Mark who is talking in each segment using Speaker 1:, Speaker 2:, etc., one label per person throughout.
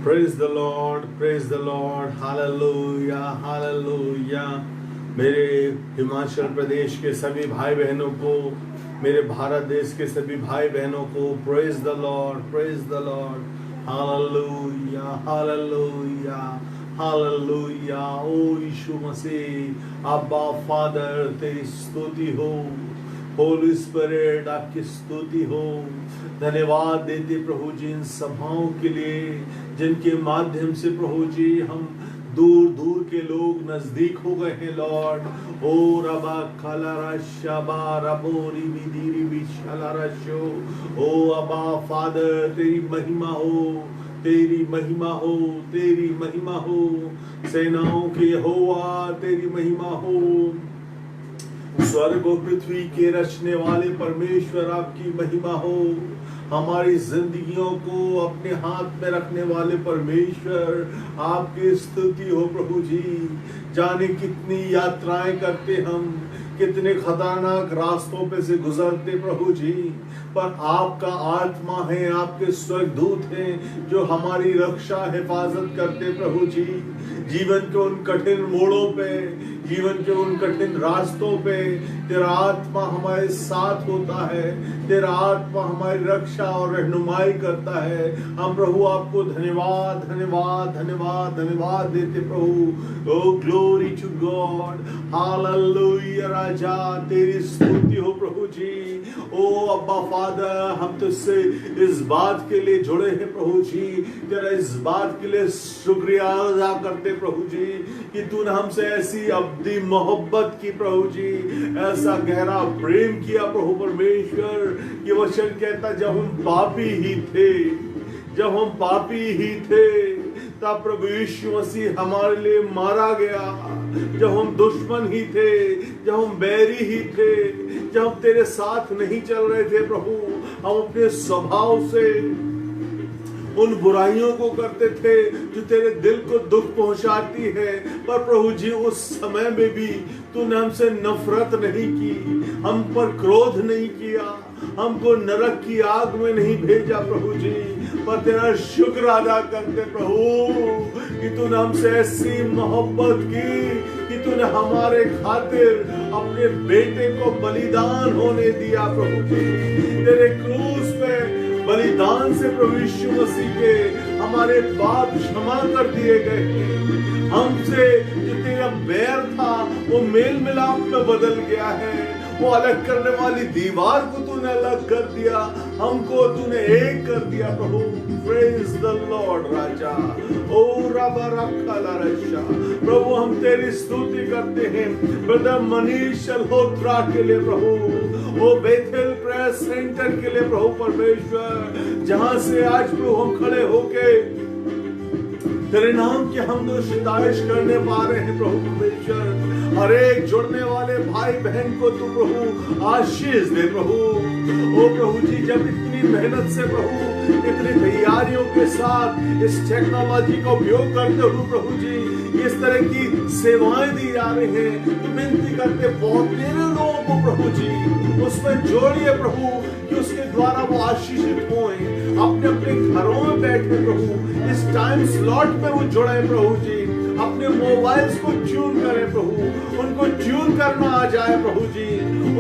Speaker 1: Praise the Lord, praise the Lord, hallelujah, hallelujah। मेरे हिमाचल प्रदेश के सभी भाई बहनों को, मेरे भारत देश के सभी भाई बहनों को praise the Lord, praise the Lord, hallelujah, hallelujah, hallelujah। ओ यीशु मसीह, अब्बा फादर तेरी स्तुति हो, होली स्पिरिट आपकी स्तुति हो। धन्यवाद देते प्रभु जी इन सभाओं के लिए जिनके माध्यम से प्रभु जी हम दूर दूर के लोग नजदीक हो गए हैं लॉर्ड। ओ रबा खलारा शबा रबोरी बिदीरी बिशलारशो। ओ अबा फादर तेरी महिमा हो, तेरी महिमा हो, तेरी महिमा हो। सेनाओं के यहोवा तेरी महिमा हो। स्वर्ग और पृथ्वी के रचने वाले परमेश्वर आपकी महिमा हो। हमारी जिंदगियों को अपने हाथ में रखने वाले परमेश्वर आपकी स्तुति हो प्रभु जी। जाने कितनी यात्राएं करते हम, कितने खतरनाक रास्तों पे से गुजरते प्रभु जी, पर आपका आत्मा है, आपके स्वर्गदूत हैं जो हमारी रक्षा हिफाजत करते प्रभु जी। जीवन के उन कठिन मोड़ों पे, जीवन के उन कठिन रास्तों पे तेरा आत्मा हमारे साथ होता है, तेरा आत्मा हमारी रक्षा और रहनुमाई करता है। हम प्रभु आपको धन्यवाद धन्यवाद धन्यवाद धन्यवाद देते प्रभु। ओ ग्लोरी टू गॉड, हालेलुया। राजा तेरी स्तुति हो प्रभु जी। ओ अब्बा फादर, हम तुझसे इस बात के लिए जुड़े हैं प्रभु जी, तेरा इस बात के लिए शुक्रिया अदा करते प्रभु जी कि तूने हमसे ऐसी अब्दी मोहब्बत की प्रभु जी, ऐसा गहरा प्रेम किया प्रभु परमेश्वर। कि वचन कहता जब हम पापी ही थे, जब हम पापी ही थे तब प्रभु यीशु मसीह हमारे लिए मारा गया। जब हम दुश्मन ही थे, जब हम बैरी ही थे, जब हम तेरे साथ नहीं चल रहे थे प्रभु, हम अपने स्वभाव से उन बुराइयों को करते थे जो तेरे दिल को दुख पहुंचाती है, पर प्रभु जी उस समय में भी तूने हमसे नफरत नहीं की, हम पर क्रोध नहीं किया, हमको नरक की आग में नहीं भेजा प्रभु जी, पर तेरा शुक्र अदा करते प्रभु कि तूने हमसे ऐसी मोहब्बत की कि तूने हमारे खातिर अपने बेटे को बलिदान होने दिया प्रभु जी। तेरे क्रूस पे बलिदान से प्रभु यीशु मसीह के हमारे पाप क्षमा कर दिए गए हैं। हमसे जो तेरा बैर था वो मेल मिलाप में बदल गया है। वो अलग करने वाली दीवार को तूने अलग कर दिया, हमको तूने एक कर दिया प्रभु। प्रेज द लॉर्ड राजा। ओ रबा रखा लारशा। प्रभु हम तेरी स्तुति करते हैं ब्रदर मनीष अल्होत्रा के लिए प्रभु, वो बेथेल प्रेयर सेंटर के लिए प्रभु परमेश्वर, जहां से आज प्रभु हम खड़े होके तेरे नाम की हम तो सितारिश करने पा रहे हैं प्रभु परमेश्वर। हर एक जुड़ने वाले भाई बहन को तू प्रभु आशीष दे प्रभु। ओ प्रभु जी, जब इतनी मेहनत से प्रभु, इतनी तैयारियों के साथ इस टेक्नोलॉजी का उपयोग करते हुए प्रभु जी इस तरह की सेवाएं दी जा रही हैं, तो विनती करते बहुत तेरे लोगों को प्रभु जी उसमें जोड़िए प्रभु कि उसके द्वारा वो आशीषित हों, अपने अपने घरों में बैठे प्रभु, इस टाइम स्लॉट में वो जुड़े प्रभु जी, अपने मोबाइल्स को ट्यून करें प्रभु, उनको ट्यून करना आ जाए प्रभु जी,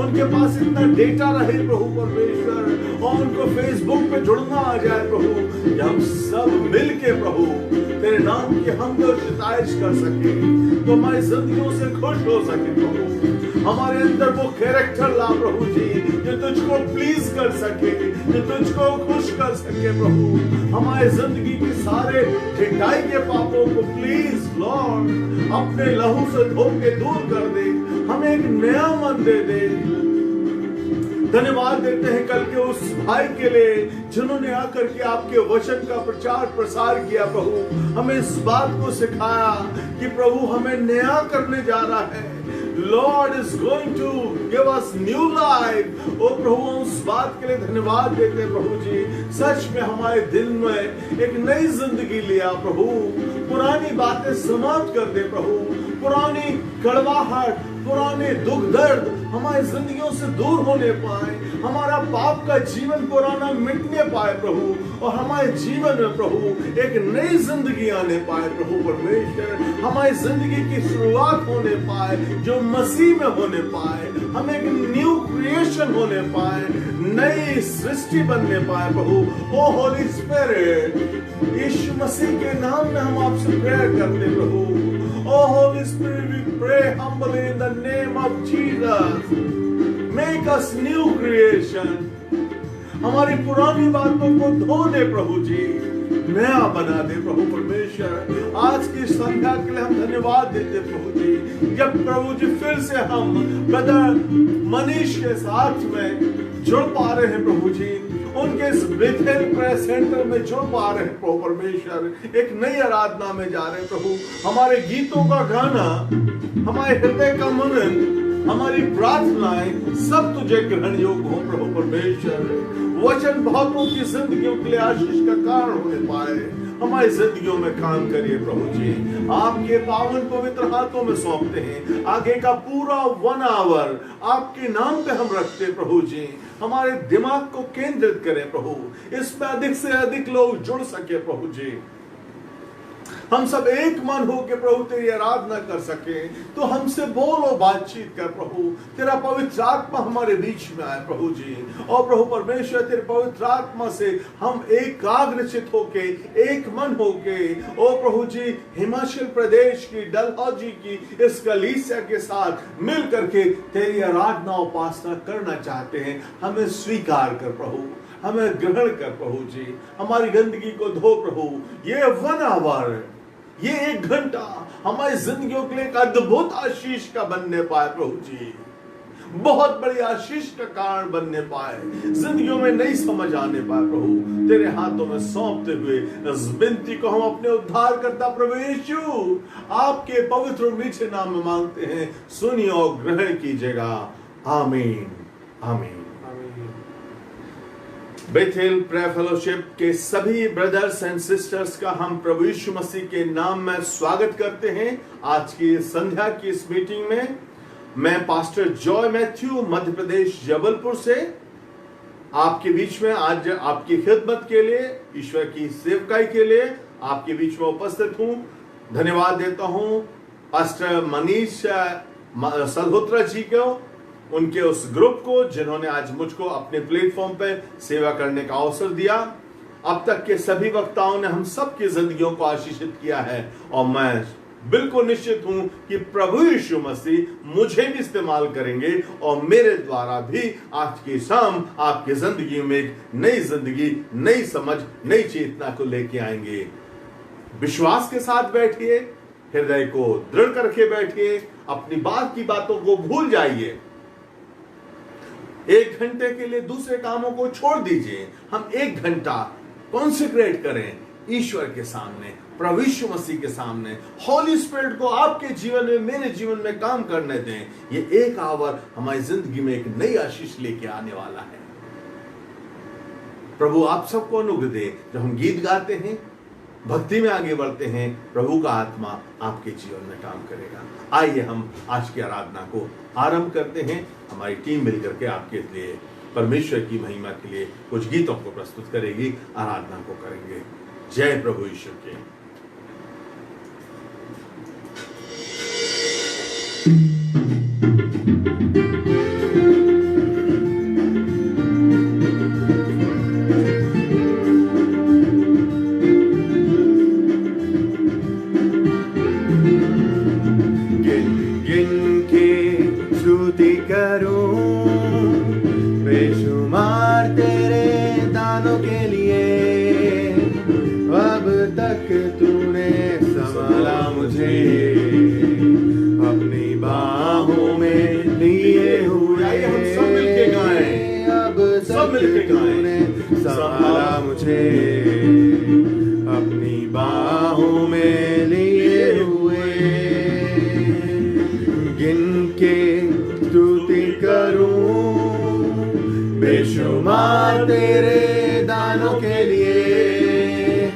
Speaker 1: उनके पास इतना डेटा रहे प्रभु परमेश्वर, और उनको फेसबुक पे जुड़ना आ जाए प्रभु, कि हम सब मिल के प्रभु तेरे नाम की हम तो सितारिश कर सके, तो हमारी जिंदगियों से खुश हो सके प्रभु। हमारे अंदर वो कैरेक्टर ला प्रभु जी जो तुझको प्लीज कर सके, जो तुझको खुश कर सके प्रभु। हमारे जिंदगी के सारे ढिठाई के पापों को प्लीज लॉर्ड अपने लहू से धो के दूर कर दे, हमें एक नया मन दे दे। धन्यवाद देते हैं कल के उस भाई के लिए जिन्होंने आकर के आपके वचन का प्रचार प्रसार किया प्रभु, हमें इस बात को सिखाया कि प्रभु हमें नया करने जा रहा है। Lord is going to give us new life। ओ प्रभु उस बात के लिए धन्यवाद देते हैं प्रभु जी। सच में हमारे दिल में एक नई जिंदगी लिया प्रभु। पुरानी बातें समाप्त कर दे प्रभु, पुरानी कड़वाहट, पुराने दुख दर्द हमारी जिंदगियों से दूर होने पाए, हमारा पाप का जीवन पुराना मिटने पाए प्रभु, और हमारे जीवन में प्रभु एक नई जिंदगी आने पाए प्रभु परमेश्वर। हमारी जिंदगी की शुरुआत होने पाए जो मसीह में होने पाए, हम एक न्यू क्रिएशन होने पाए, नई सृष्टि बनने पाए प्रभु। ओ होली स्पिरिट, यीशु मसीह के नाम में हम आपसे प्रेयर करते प्रभु। Oh Holy Spirit, we pray humbly in the name of Jesus. Make us new creation. हमारी पुरानी बातों को धो दे प्रभु जी, नया बना दे प्रभु परमेश्वर। आज की संध्या के लिए हम धन्यवाद देते प्रभु जी, जब प्रभु जी फिर से हम ब्रदर मनीष के साथ में जुड़ पा रहे हैं प्रभु जी, उनके इस बेथेल प्रेयर सेंटर में जुड़ पा रहे हैं प्रभु परमेश्वर, एक नई आराधना में जा रहे हैं प्रभु। हमारे गीतों का गाना, हमारे हृदय का मनन, हमारी प्रार्थनाएं सब तुझे ग्रहण योग्य हो प्रभु परमेश्वर। वचन बहुतों की जिंदगियों के लिए आशीष का कारण होने पाए, हमारी जिंदगियों में काम करिए प्रभु जी। आपके पावन पवित्र हाथों में सौंपते हैं, आगे का पूरा 1 आवर आपके नाम पे हम रखते प्रभु जी। हमारे दिमाग को केंद्रित करें प्रभु, इस पे अधिक से अधिक लोग जुड़ सके प्रभु जी। हम सब एक मन हो के प्रभु तेरी आराधना कर सके, तो हमसे बोलो, बातचीत कर प्रभु। तेरा पवित्र आत्मा हमारे बीच में आए प्रभु जी, और प्रभु परमेश्वर तेरे पवित्र आत्मा से हम एकाग्रचित होके, एक मन होके, ओ प्रभु जी, हिमाचल प्रदेश की डलहौजी की इस कलीसिया के साथ मिल करके तेरी आराधना उपासना करना चाहते हैं। हमें स्वीकार कर प्रभु, हमें ग्रहण कर प्रभु जी, हमारी गंदगी को धो प्रभु। ये 1 आवर, ये 1 घंटा हमारी जिंदगियों के लिए एक अद्भुत आशीष का बनने पाए प्रभु जी, बहुत बड़ी आशीष का कारण बनने पाए, जिंदगियों में नई समझ आने पाए प्रभु। तेरे हाथों में सौंपते हुए इस विनती को हम अपने उद्धार करता प्रभु यीशु आपके पवित्र मीठे नाम में मांगते हैं, सुनिए और ग्रहण कीजिएगा। आमीन आमीन। बेथेल प्रेयर फेलोशिप के सभी ब्रदर्स एंड सिस्टर्स का हम प्रभु यीशु मसीह के नाम में स्वागत करते हैं आज की संध्या की इस मीटिंग में। मैं pastor Joy Matthew Madhya Pradesh Jabalpur से आपके बीच में आज आपकी खिदमत के लिए, ईश्वर की सेवकाई के लिए आपके बीच में उपस्थित हूं। धन्यवाद देता हूं पास्टर मनीष सलहोत्रा जी को, उनके उस ग्रुप को जिन्होंने आज मुझको अपने प्लेटफॉर्म पर सेवा करने का अवसर दिया। अब तक के सभी वक्ताओं ने हम सबकी जिंदगियों को आशीषित किया है, और मैं बिल्कुल निश्चित हूं कि प्रभु यीशु मसीह मुझे भी इस्तेमाल करेंगे और मेरे द्वारा भी आज की शाम आपकी जिंदगी में एक नई जिंदगी, नई समझ, नई चेतना को लेके आएंगे। विश्वास के साथ बैठिए, हृदय को दृढ़ करके बैठिए, अपनी बात की बातों को भूल जाइए। 1 घंटे के लिए दूसरे कामों को छोड़ दीजिए। हम 1 घंटा कॉन्सेक्रेट करें ईश्वर के सामने, प्रभु यीशु मसीह के सामने। हॉली स्पिरिट को आपके जीवन में, मेरे जीवन में काम करने दें। ये 1 आवर हमारी जिंदगी में एक नई आशीष लेके आने वाला है। प्रभु आप सबको अनुग्रह दे। जब हम गीत गाते हैं, भक्ति में आगे बढ़ते हैं, प्रभु का आत्मा आपके जीवन में काम करेगा। आइए हम आज की आराधना को आरंभ करते हैं। हमारी टीम मिलकर के आपके लिए, परमेश्वर की महिमा के लिए कुछ गीतों को प्रस्तुत करेगी, आराधना को करेंगे। जय प्रभु यीशु के।
Speaker 2: अपनी बाहों में लिए हुए,
Speaker 1: सब मिलके गाएं,
Speaker 2: अब सब मिलके गाएं। संभाला मुझे अपनी बाहों में लिए हुए, गिन के स्तुति करूं बेशुमार तेरे दानों दानों के लिए,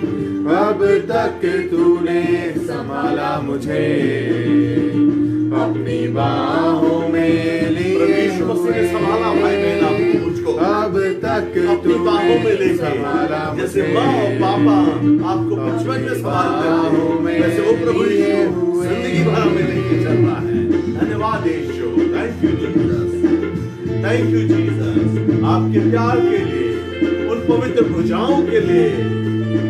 Speaker 2: अब तक तूने संभाला मुझे, अपनी बाहों में लिए हुए।
Speaker 1: संभाला भाई बहन आपको मुझको,
Speaker 2: अब तक
Speaker 1: अपनी बाहों में लेके
Speaker 2: संभाला
Speaker 1: जैसे
Speaker 2: मुझे,
Speaker 1: माँ और पापा आपको बचपन में संभालते हैं, वैसे वो प्रभु यीशु जिंदगी भर में लेके चल रहा है। धन्यवाद Yeshu, thank you Jesus, thank you Jesus, आपके प्यार के लिए, उन पवित्र भुजाओं के लिए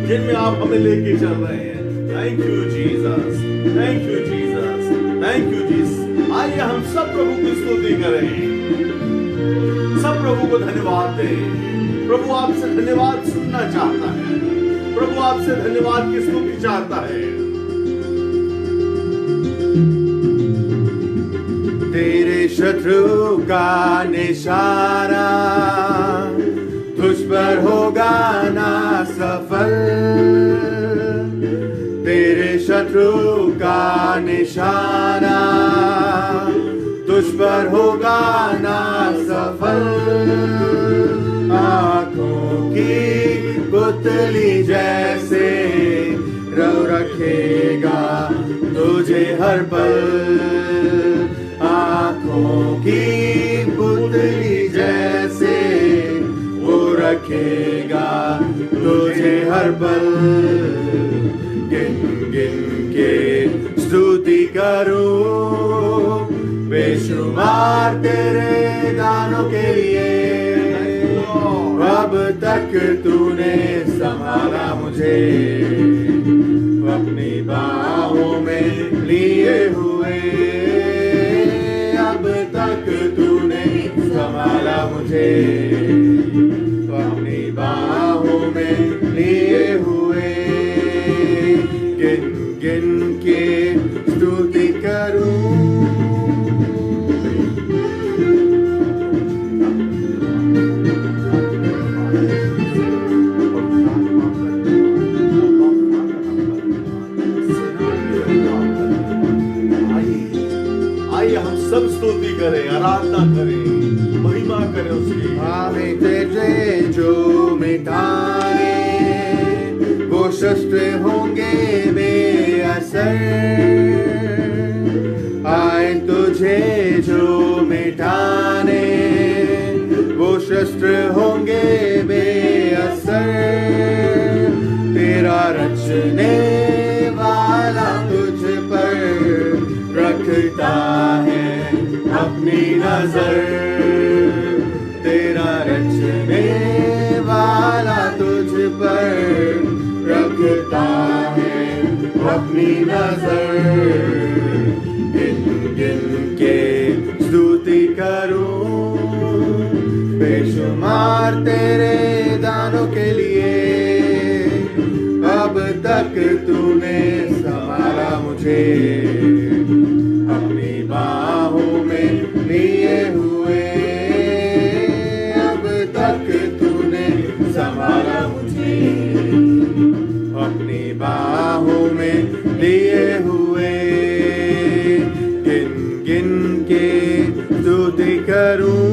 Speaker 1: जिनमें आप हमें लेके चल रहे हैं। Thank you Jesus, thank you Jesus, thank you Jesus. आइए हम सब प्रभु की स्तुति करें, सब प्रभु को धन्यवाद दें। प्रभु आपसे धन्यवाद सुनना चाहता है, प्रभु आपसे धन्यवाद की स्तुति चाहता है।
Speaker 2: तेरे शत्रु का निशाना तुझ पर होगा ना सफल, तेरे शत्रु का निशाना तुझ पर होगा ना सफल। आंखों की पुतली जैसे रो रखेगा तुझे हर पल, आंखों की पुतली जैसे वो रखेगा तुझे हर पल। गिन गिन के स्तुति करूं बेशुमार तेरे दानों के लिए, अब तक तूने संभाला मुझे, अपनी बाहों में लिए हुए, अब तक तूने संभाला मुझे, अपनी बाहों में लिए हुए। गिन गिन के स्तुति करूं
Speaker 1: सब स्तुति करें, आराधना करें, महिमा करें उसकी।
Speaker 2: हमें तेरे जो मिटाने वो शस्त्र होंगे बेअसर, आए तुझे जो मिटाने वो शस्त्र होंगे बेअसर। तेरा रचने वाला तुझ पर रखता है अपनी नजर, तेरा रचने वाला तुझ पर रखता है अपनी नजर। गिन गिन के स्तुति करूं बेशुमार तेरे दानों के लिए, अब तक तूने संभाला मुझे, अपनी बाहों में लिए हुए, अब तक तूने संभाला मुझे, अपनी बाहों में लिए हुए। गिन गिन के स्तुति करूं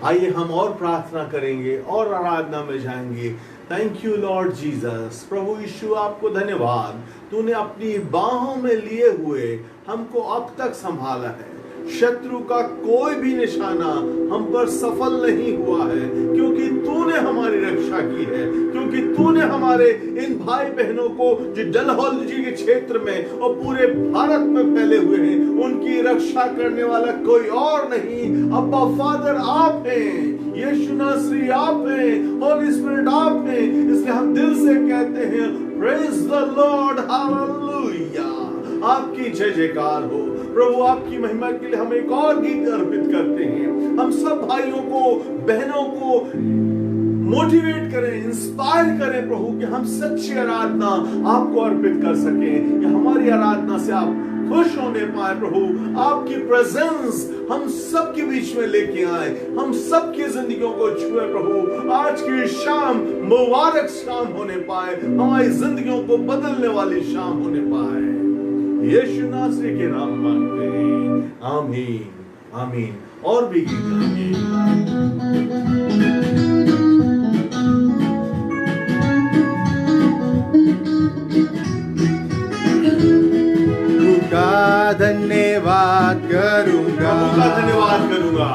Speaker 1: आइए हम और प्रार्थना करेंगे और आराधना में जाएंगे। Thank you Lord Jesus. प्रभु यीशु आपको धन्यवाद, तूने अपनी बाहों में लिए हुए हमको अब तक संभाला है। शत्रु का कोई भी निशाना हम पर सफल नहीं हुआ है, क्योंकि तूने हमारी रक्षा की है, क्योंकि तूने हमारे इन भाई बहनों को जो डलहौजी के क्षेत्र में और पूरे भारत में फैले हुए हैं, उनकी रक्षा करने वाला कोई और नहीं। अब्बा फादर आप हैं, यीशु नासरी आप हैं, होली स्पिरिट आप हैं। इसलिए हम दिल से कहते हैं प्रेज द लॉर्ड, हालेलुया। आपकी जय जयकार हो प्रभु। आपकी महिमा के लिए हम एक और गीत अर्पित करते हैं। हम सब भाइयों को बहनों को मोटिवेट करें, इंस्पायर करें प्रभु, कि हम सच्ची आराधना आपको अर्पित कर सकें, कि हमारी आराधना से आप खुश होने पाए प्रभु। आपकी प्रेजेंस हम सबके बीच में लेके आए, हम सबकी जिंदगियों को छुए प्रभु। आज की शाम मुबारक शाम होने पाए, हमारी जिंदगियों को बदलने वाली शाम होने पाए। यीशु नासरी के नाम मांगते हैं, आमीन आमीन। और भी गीत गाएंगे।
Speaker 2: का धन्यवाद करूंगा,
Speaker 1: प्रभु का धन्यवाद करूंगा,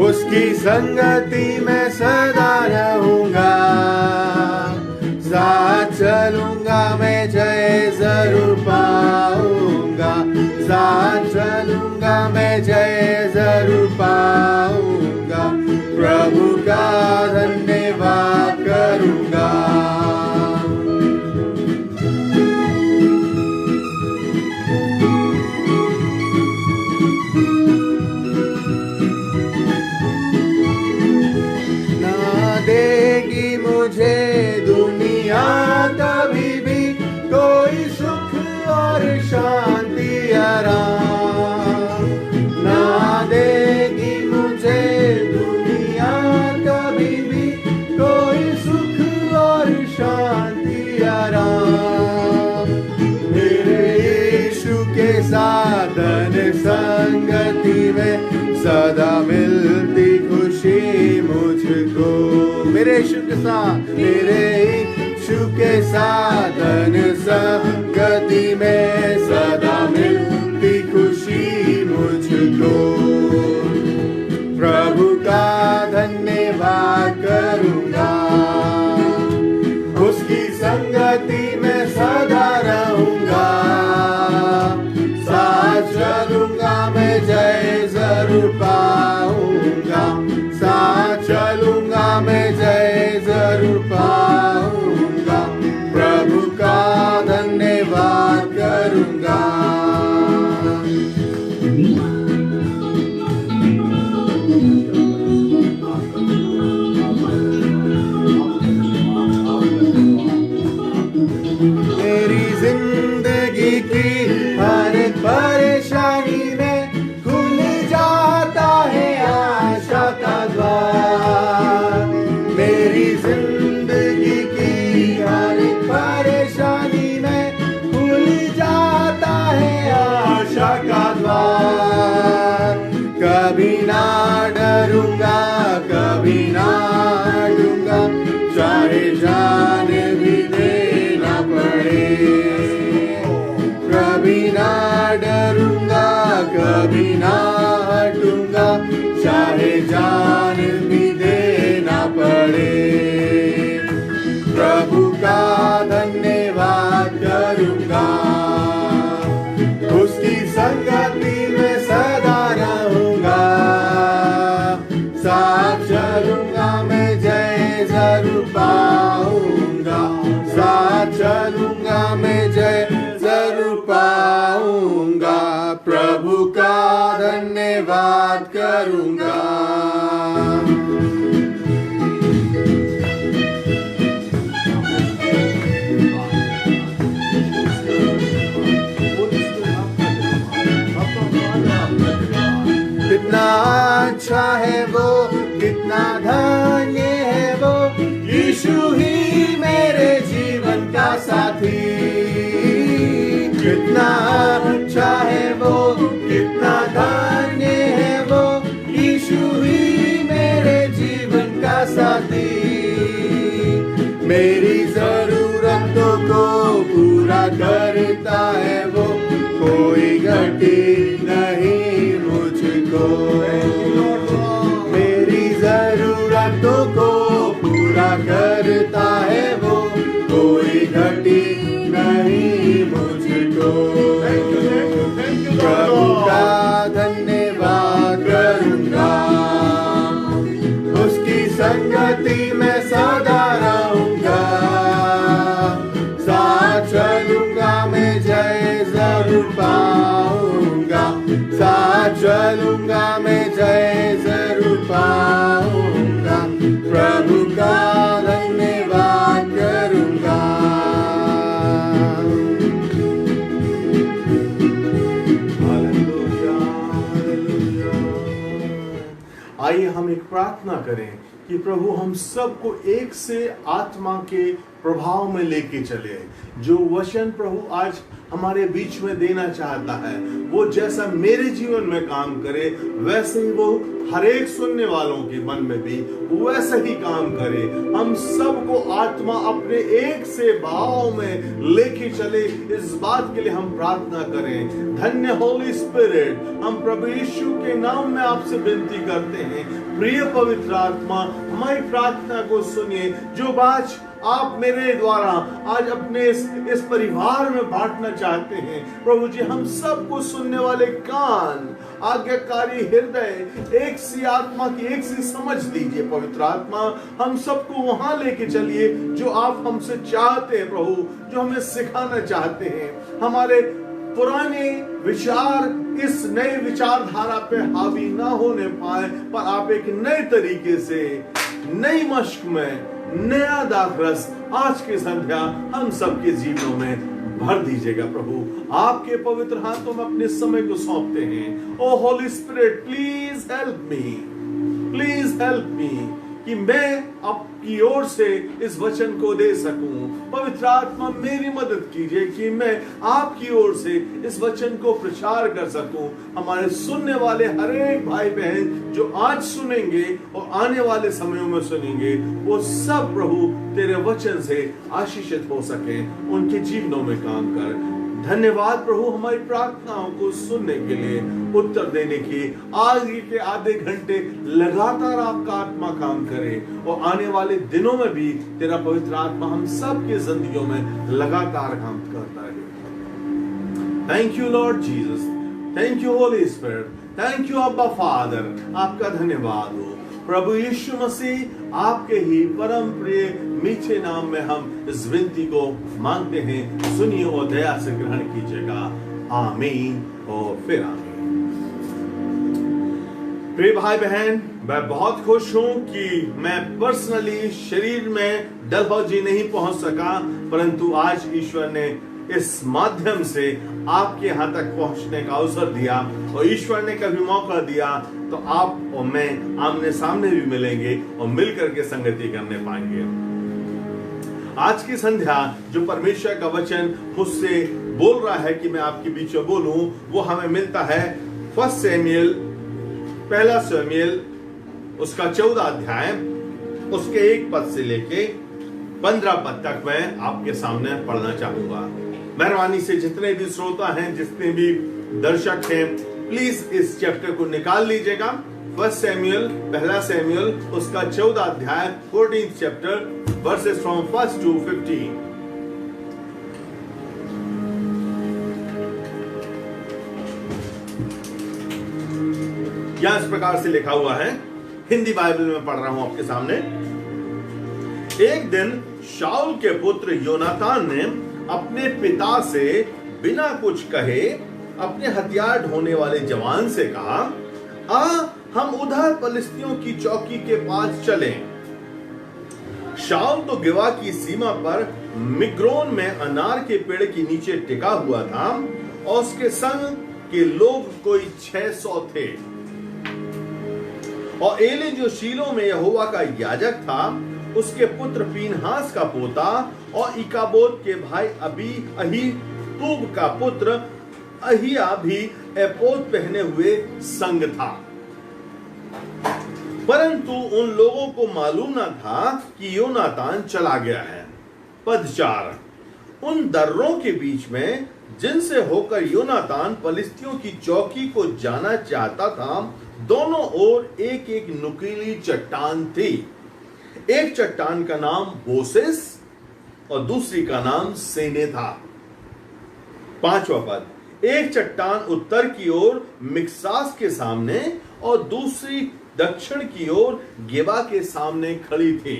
Speaker 2: उसकी संगति में सदा रहूंगा। साथ चलूंगा मैं जय जरूर पाऊंगा, साथ चलूंगा मैं जय जरूर पाऊंगा। प्रभु का धन्यवाद करूंगा। देगी मुझे दुनिया कभी भी कोई सुख और शांति आराम, ना देगी मुझे दुनिया कभी भी कोई सुख और शांति आराम। मेरे यीशु के साथ संगति में सदा मिलती खुशी मुझको। मेरे यीशु के साथ, मेरे यीशु के साथ संगति में सदा मिलती खुशी मुझको। प्रभु का धन्यवाद करूंगा, उसकी संगति में सदा रहूंगा। साथ चलूंगा मैं जय जरूर पाऊंगा, साथ चलूंगा मैं जय जरूर पाऊंगा। प्रभु का धन्यवाद करूंगा। मेरी जिंदगी की हर एक परेशानी में खुल जाता है आशा का द्वार। मेरी जिंदगी की हर एक परेशानी में खुल जाता है आशा का द्वार। कभी ना डरूंगा, कभी ना डरूंगा, चाहे जान भी देना पड़े। कभी ना डरूंगा, कभी ना हटूंगा, चाहे जान भी देना पड़े। प्रभु का धन्यवाद करूंगा, उसकी संगति में सदा रहूंगा। साथ चलूंगा मैं जय जरूर पाऊंगा, साथ चलूंगा मैं जय जरूर पाऊंगा। प्रभु का धन्यवाद करूंगा। कितना अच्छा है वो, कितना धन्य है वो, यीशु ही मेरे जीवन का साथी। कितना अच्छा है वो, कितना धन्य है वो, यीशु ही मेरे जीवन का साथी। मेरी जरूरतों को पूरा करता है वो, कोई घटी नहीं मुझको। मेरी जरूरतों को पूरा करता है वो, कोई घटी नहीं मुझको। प्रभु का धन्यवाद करूंगा, उसकी संगति में सदा रहूंगा। साथ चलूंगा मैं जय जरूर पाऊंगा, साथ चलूंगा मैं जय जरूर पाऊंगा। प्रभु का धन्यवाद करूंगा।
Speaker 1: आइए हम एक प्रार्थना करें कि प्रभु हम सबको एक से आत्मा के प्रभाव में लेके चले। जो वचन प्रभु आज हमारे बीच में देना चाहता है, वो जैसा मेरे जीवन में काम करे, वैसे ही वो हर एक सुनने वालों के मन में भी वैसा ही काम करे। हम सबको आत्मा अपने एक से भाव में लेके चले, इस बात के लिए हम प्रार्थना करें। धन्य होली स्पिरिट, हम प्रभु यीशु के नाम में आपसे विनती करते हैं, प्रिय पवित्र आत्मा, हमारी प्रार्थना को सुनिए। जो बात आप मेरे द्वारा आज अपने इस परिवार में बांटना चाहते हैं, प्रभु जी, हम सबको सुनने वाले कान, आज्ञाकारी हृदय, एक सी आत्मा की एक सी समझ दीजिए। पवित्र आत्मा, हम सबको वहां लेके चलिए जो आप हमसे चाहते हैं प्रभु, जो हमें सिखाना चाहते हैं। हमारे पुराने विचार इस नए विचारधारा पे हावी ना होने पाए, पर आप एक नए तरीके से, नई मश्क में नया दाखरस आज की संध्या हम सबके जीवनों में भर दीजिएगा। प्रभु आपके पवित्र हाथों में अपने समय को सौंपते हैं। Oh holy spirit, please help me, please help me, कि मैं आपकी ओर से इस वचन को दे सकूं। पवित्र आत्मा, मेरी मदद कीजिए कि मैं आपकी ओर से इस वचन को प्रचार कर सकूं। हमारे सुनने वाले हर एक भाई बहन जो आज सुनेंगे और आने वाले समयों में सुनेंगे, वो सब प्रभु तेरे वचन से आशीषित हो सके, उनके जीवनों में काम कर। धन्यवाद प्रभु, हमारी प्रार्थनाओं को सुनने के लिए, उत्तर देने के आगे के आधे घंटे लगातार आपका आत्मा काम करे, और आने वाले दिनों में भी तेरा पवित्र आत्मा हम सब के जिंदगियों में लगातार काम करता रहे। Thank you Lord Jesus, thank you Holi spirit, thank you अब्बा फादर। आपका धन्यवाद हो प्रभु यीशु मसीह, आपके ही परम प्रिय मीठे नाम में हम इस विनती को मांगते हैं। सुनिए और दया से ग्रहण कीजिएगा। आमीन और फिर आमीन। प्रिय भाई बहन, मैं बहुत खुश हूं कि मैं पर्सनली शरीर में डलहौजी नहीं पहुंच सका, परंतु आज ईश्वर ने इस माध्यम से आपके यहाँ तक पहुंचने का अवसर दिया, और ईश्वर ने कभी मौका दिया तो आप और मैं आमने सामने भी मिलेंगे और मिलकर के संगति करने पाएंगे। आज की संध्या जो परमेश्वर का वचन मुझसे बोल रहा है कि मैं आपके बीच में बोलूं, वो हमें मिलता है पहला सैमुएल उसका 14 अध्याय उसके 1 पद से लेके 15 पद तक मैं आपके सामने पढ़ना चाहूंगा। मेहरबानी से जितने भी श्रोता हैं, जितने भी दर्शक हैं, प्लीज इस चैप्टर को निकाल लीजिएगा। पहला सैमुएल उसका 14 अध्याय 14th chapter, versus from 1 to 15। यहां इस प्रकार से लिखा हुआ है, हिंदी बाइबल में पढ़ रहा हूं आपके सामने। एक दिन शाऊल के पुत्र योनातान ने अपने पिता से बिना कुछ कहे अपने हथियार ढोने वाले जवान से कहा, हम उधर फलिस्तियों की चौकी के पास चलें। शाऊल तो गिवा की सीमा पर मिग्रोन में अनार के पेड़ के नीचे टिका हुआ था, और उसके संग के लोग कोई 600 थे। और एली जो शीलो में यहोवा का याजक था, उसके पुत्र पीनहास का पोता, और इकाबोद के भाई अहीतूब का पुत्र अहिया भी एपोद पहने हुए संग था। परंतु उन लोगों को मालूम न था कि योनातान चला गया है। पद 4, उन दर्रों के बीच में जिनसे होकर योनातान फलिस्तियों की चौकी को जाना चाहता था, दोनों ओर एक एक नुकीली चट्टान थी। एक चट्टान का नाम बोसेस और दूसरी का नाम सेने था। 5वां पद, एक चट्टान उत्तर की ओर मिक्सास के सामने और दूसरी दक्षिण की ओर गेबा के सामने खड़ी थी।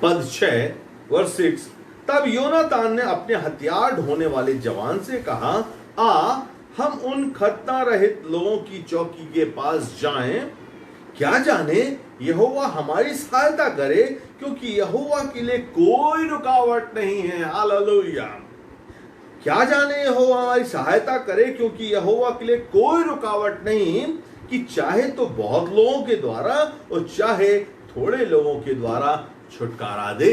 Speaker 1: पद 6 वर्स 6, तब योनातान ने अपने हथियार ढोने वाले जवान से कहा, हम उन खतना रहित लोगों की चौकी के पास जाएं, क्या जाने यहोवा हमारी सहायता करे, क्योंकि यहोवा के लिए कोई रुकावट नहीं है। हालेलुया। क्या जाने यहोवा हमारी सहायता करे, क्योंकि यहोवा के लिए कोई रुकावट नहीं, कि चाहे तो बहुत लोगों के द्वारा और चाहे थोड़े लोगों के द्वारा छुटकारा दे।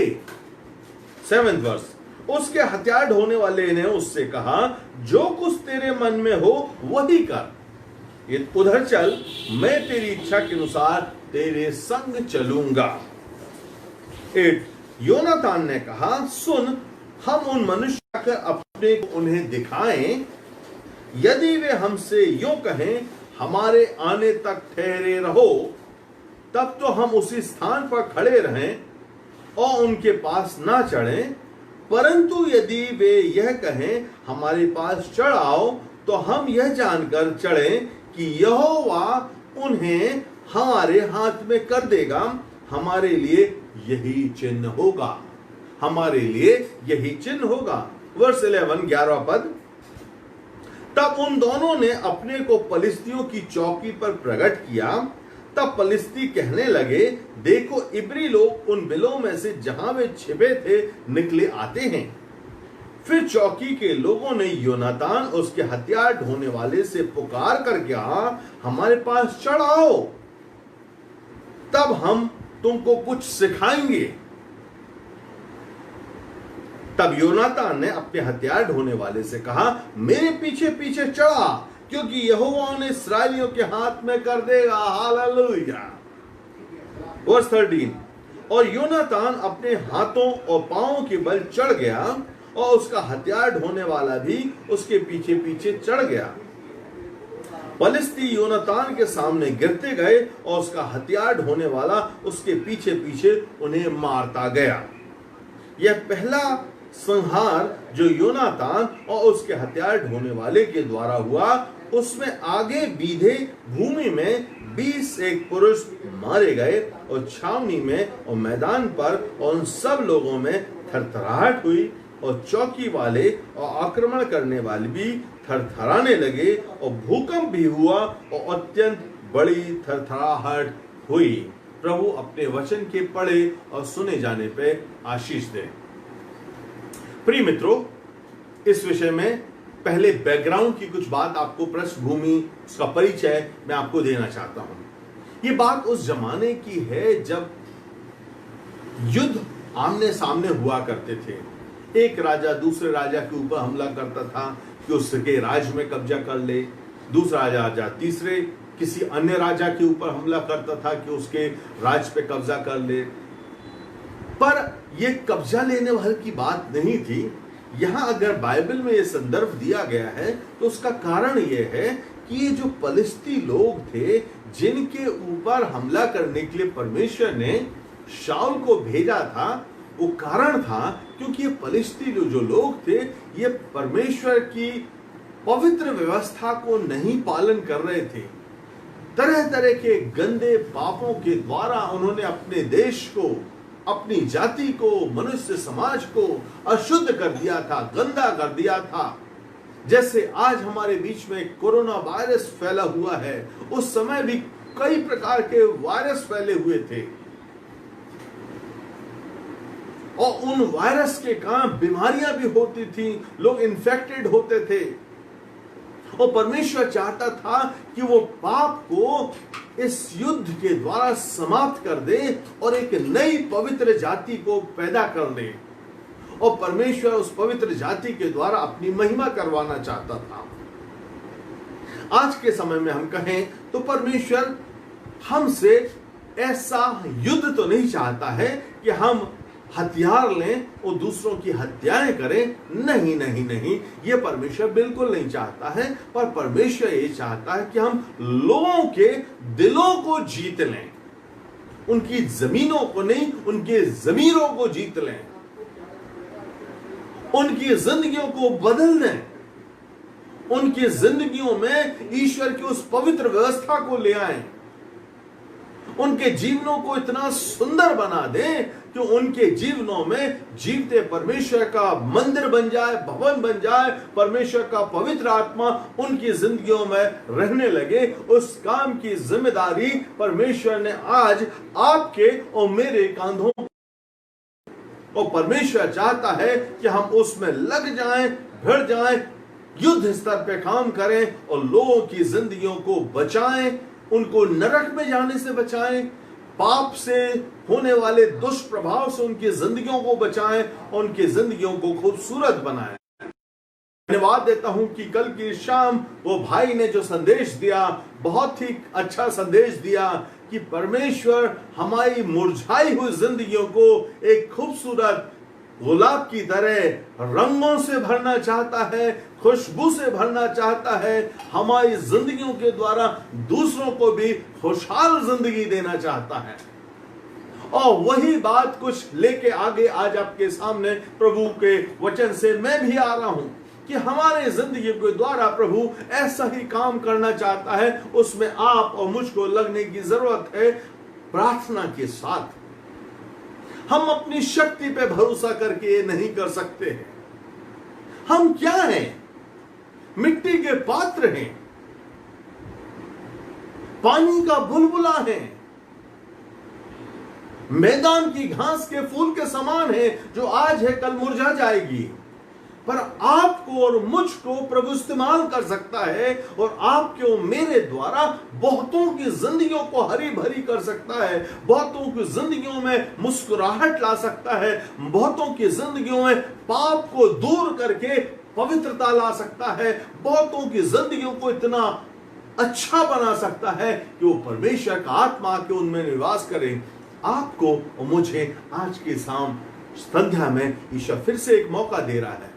Speaker 1: 7th वर्स, उसके हथियार ढोने वाले ने उससे कहा, जो कुछ तेरे मन में हो वही कर, ये उधर चल, मैं तेरी इच्छा के अनुसार तेरे संग चलूंगा। 8, योनातान ने कहा, सुन, हम उन मनुष्य आकर अपने को उन्हें दिखाएं, यदि वे हमसे यूं कहें, हमारे आने तक ठहरे रहो, तब तो हम उसी स्थान पर खड़े रहें और उनके पास ना चढ़ें, परंतु यदि वे यह कहें, हमारे पास चढ़ आओ, तो हम यह जानकर चढ़ें कि यहोवा उन्हें हमारे हाथ में कर देगा, हमारे लिए यही चिन्ह होगा, हमारे लिए यही चिन्ह होगा। वर्स 11, 11वां पद, तब उन दोनों ने अपने को पलिस्तियों की चौकी पर प्रकट किया। तब पलिस्ती कहने लगे, देखो, इब्री लोग उन बिलों में से जहां वे छिपे थे निकले आते हैं। फिर चौकी के लोगों ने योनातान उसके हथियार ढोने वाले से पुकार कर कहा, हमारे पास चढ़ आओ, तब हम तुमको कुछ सिखाएंगे। तब योनातान ने अपने हथियार ढोने वाले से कहा, मेरे पीछे पीछे चढ़ा, क्योंकि यहोवा उन्हें इस्राएलियों के हाथ में कर देगा। हालेलुया। वर्स 13, और योनातान अपने हाथों और पांवों के बल चढ़ गया और उसका हथियार ढोने वाला भी उसके पीछे पीछे चढ़ गया। पलिस्ती योनातान के सामने गिरते गए और उसका हथियार ढोने वाला उसके पीछे पीछे उन्हें मारता गया। यह पहला संहार जो योनातान और उसके हथियार ढोने वाले के द्वारा हुआ, उसमें आगे बीधे भूमि में 20 एक पुरुष मारे गए और छावनी में और मैदान पर और उन सब लोगों में थरथराहट हुई और चौकी वाले और आक्रमण करने वाले भी थरथराने लगे और भूकंप भी हुआ और अत्यंत बड़ी थरथराहट हुई। प्रभु अपने वचन के पढ़े और सुने जाने पे आशीष दे। प्रिय मित्रों, इस विषय में पहले बैकग्राउंड की कुछ बात, आपको पृष्ठभूमि, उसका परिचय मैं आपको देना चाहता हूं। ये बात उस जमाने की है जब युद्ध आमने सामने हुआ करते थे। एक राजा दूसरे राजा के ऊपर हमला करता था कि उसके राज्य में कब्जा कर ले, दूसरा राजा तीसरे किसी अन्य राजा के ऊपर हमला करता था कि उसके राज्य पे कब्जा कर ले। पर यह कब्जा लेने वाले की बात नहीं थी। यहां अगर बाइबल में यह संदर्भ दिया गया है तो उसका कारण यह है कि ये जो पलिस्ती लोग थे जिनके ऊपर हमला करने के लिए परमेश्वर ने शाऊल को भेजा था, वो कारण था क्योंकि ये पलिस्ती जो लोग थे ये परमेश्वर की पवित्र व्यवस्था को नहीं पालन कर रहे थे। तरह तरह के गंदे पापों के द्वारा उन्होंने अपने देश को, अपनी जाति को, मनुष्य समाज को अशुद्ध कर दिया था, गंदा कर दिया था। जैसे आज हमारे बीच में कोरोना वायरस फैला हुआ है, उस समय भी कई प्रकार के वायरस फैले हुए थे और उन वायरस के कारण बीमारियां भी होती थी, लोग इन्फेक्टेड होते थे। और परमेश्वर चाहता था कि वो पाप को इस युद्ध के द्वारा समाप्त कर दे और एक नई पवित्र जाति को पैदा कर दे। और परमेश्वर उस पवित्र जाति के द्वारा अपनी महिमा करवाना चाहता था। आज के समय में हम कहें तो परमेश्वर हमसे ऐसा युद्ध तो नहीं चाहता है कि हम हथियार लें और दूसरों की हत्याएं करें। नहीं नहीं नहीं, ये परमेश्वर बिल्कुल नहीं चाहता है। पर परमेश्वर ये चाहता है कि हम लोगों के दिलों को जीत लें, उनकी जमीनों को नहीं, उनके जमीरों को जीत लें, उनकी जिंदगियों को बदल दें, उनकी जिंदगियों में ईश्वर की उस पवित्र व्यवस्था को ले आएं, उनके जीवनों को इतना सुंदर बना दें कि उनके जीवनों में जीवते परमेश्वर का मंदिर बन जाए, भवन बन जाए, परमेश्वर का पवित्र आत्मा उनकी जिंदगियों में रहने लगे। उस काम की जिम्मेदारी परमेश्वर ने आज आपके और मेरे कांधों, और परमेश्वर चाहता है कि हम उसमें लग जाएं, भिड़ जाएं, युद्ध स्तर पे काम करें और लोगों की जिंदगियों को बचाएं, उनको नरक में जाने से बचाएं, पाप से होने वाले दुष्प्रभाव से उनकी जिंदगियों को बचाएं और उनकी जिंदगियों को खूबसूरत बनाएं। धन्यवाद देता हूं कि कल की शाम वो भाई ने जो संदेश दिया, बहुत ही अच्छा संदेश दिया कि परमेश्वर हमारी मुरझाई हुई जिंदगियों को एक खूबसूरत गुलाब की तरह रंगों से भरना चाहता है, खुशबू से भरना चाहता है। हमारी जिंदगियों के द्वारा दूसरों को भी खुशहाल जिंदगी देना चाहता है। और वही बात कुछ लेके आगे आज आपके सामने प्रभु के वचन से मैं भी आ रहा हूं कि हमारे जिंदगी के द्वारा प्रभु ऐसा ही काम करना चाहता है। उसमें आप और मुझको लगने की जरूरत है प्रार्थना के साथ। हम अपनी शक्ति पे भरोसा करके ये नहीं कर सकते हैं। हम क्या हैं? मिट्टी के पात्र हैं, पानी का बुलबुला है, मैदान की घास के फूल के समान है जो आज है कल मुरझा जाएगी। पर आपको और मुझको प्रभु इस्तेमाल कर सकता है और आपके और मेरे द्वारा बहुतों की जिंदगियों को हरी भरी कर सकता है, बहुतों की जिंदगियों में मुस्कुराहट ला सकता है, बहुतों की जिंदगियों में पाप को दूर करके पवित्रता ला सकता है, बहुतों की जिंदगियों को इतना अच्छा बना सकता है कि वो परमेश्वर का आत्मा के उनमें निवास करे। आपको और मुझे आज की शाम संध्या में ईश्वर फिर से एक मौका दे रहा है।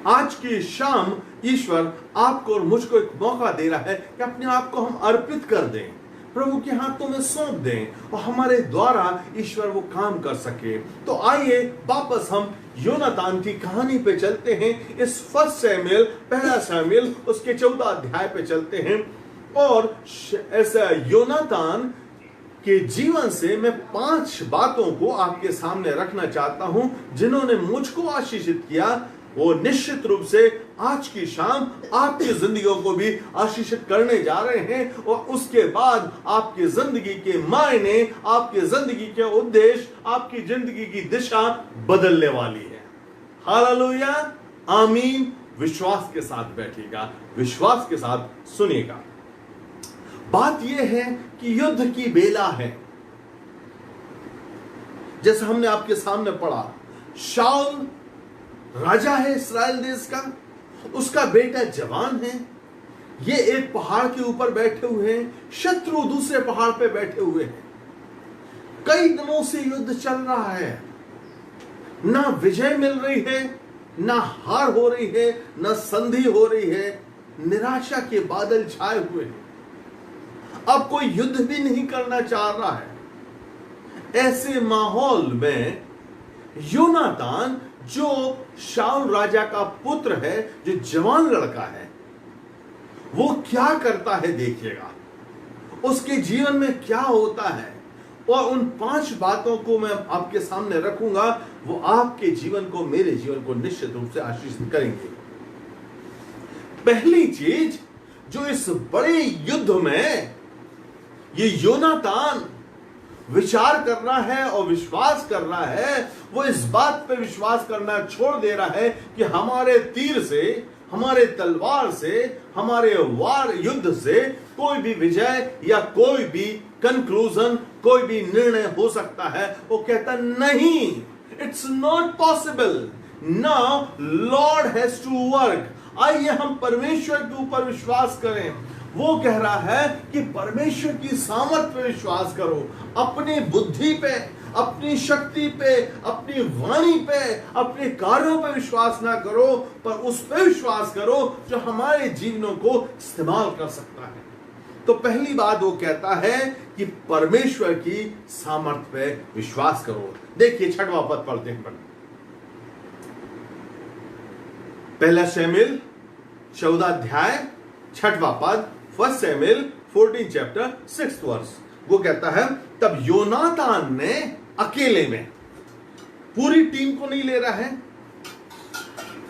Speaker 1: आज की शाम ईश्वर आपको और मुझको एक मौका दे रहा है कि अपने आप को हम अर्पित कर दें, प्रभु के हाथों में सौंप दें और हमारे द्वारा ईश्वर वो काम कर सके। तो आइए वापस हम योनातान की कहानी पे चलते हैं। इस फर्स्ट शमूएल, पहला शमूएल उसके 14 अध्याय पे चलते हैं। और ऐसा योनातान के जीवन से मैं 5 बातों को आपके सामने रखना चाहता हूं जिन्होंने मुझको आशीषित किया। वो निश्चित रूप से आज की शाम आपकी जिंदगियों को भी आशीषित करने जा रहे हैं और उसके बाद आपकी जिंदगी के मायने, आपकी जिंदगी के उद्देश्य, आपकी जिंदगी की दिशा बदलने वाली है। हालेलुया, आमीन। विश्वास के साथ बैठिएगा, विश्वास के साथ सुनिएगा। बात यह है कि युद्ध की बेला है। जैसे हमने आपके सामने पढ़ा, शाऊल राजा है इस्राएल देश का, उसका बेटा जवान है। ये एक पहाड़ के ऊपर बैठे हुए हैं, शत्रु दूसरे पहाड़ पे बैठे हुए हैं। कई दिनों से युद्ध चल रहा है, ना विजय मिल रही है, ना हार हो रही है, ना संधि हो रही है। निराशा के बादल छाए हुए हैं। अब कोई युद्ध भी नहीं करना चाह रहा है। ऐसे माहौल में योनातान जो शाऊल राजा का पुत्र है, जो जवान लड़का है, वो क्या करता है देखिएगा। उसके जीवन में क्या होता है और उन 5 बातों को मैं आपके सामने रखूंगा। वो आपके जीवन को, मेरे जीवन को निश्चित रूप से आशीषित करेंगे। पहली चीज जो इस बड़े युद्ध में ये योनातान विचार कर रहा है और विश्वास कर रहा है, वो इस बात पे विश्वास करना छोड़ दे रहा है कि हमारे तीर से, हमारे तलवार से, हमारे वार युद्ध से कोई भी विजय या कोई भी कंक्लूजन, कोई भी निर्णय हो सकता है। वो कहता नहीं, it's not possible. Now Lord has to work. आइए हम परमेश्वर के ऊपर विश्वास करें। वो कह रहा है कि परमेश्वर की सामर्थ पे विश्वास करो, अपनी बुद्धि पे, अपनी शक्ति पे, अपनी वाणी पे, अपने कार्यों पे विश्वास ना करो, पर उस पे विश्वास करो जो हमारे जीवनों को इस्तेमाल कर सकता है। तो पहली बात वो कहता है कि परमेश्वर की सामर्थ पे विश्वास करो। देखिए 6वां पद पढ़ते हैं। पहला शमूएल 14 अध्याय 6वां पद, फर्स्ट शमूएल 14 चैप्टर 6th वर्स। वो कहता है, तब योनातान ने अकेले में, पूरी टीम को नहीं ले रहा है,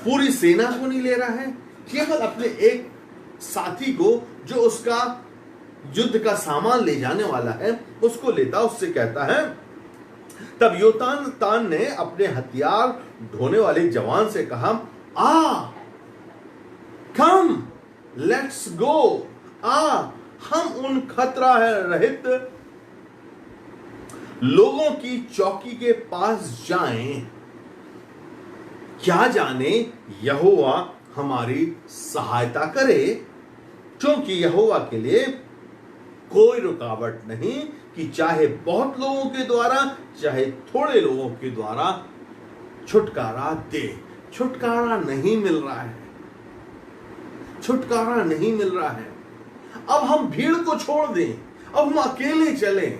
Speaker 1: पूरी सेना को नहीं ले रहा है, केवल अपने एक साथी को जो उसका युद्ध का सामान ले जाने वाला है उसको लेता, उससे कहता है, तब योनातान ने अपने हथियार ढोने वाले जवान से कहा, कम लेट्स गो, हम उन खतरा है रहित लोगों की चौकी के पास जाएं, क्या जाने यहोवा हमारी सहायता करे, क्योंकि यहोवा के लिए कोई रुकावट नहीं कि चाहे बहुत लोगों के द्वारा चाहे थोड़े लोगों के द्वारा छुटकारा दे। छुटकारा नहीं मिल रहा है, छुटकारा नहीं मिल रहा है। अब हम भीड़ को छोड़ दें, अब हम अकेले चलें,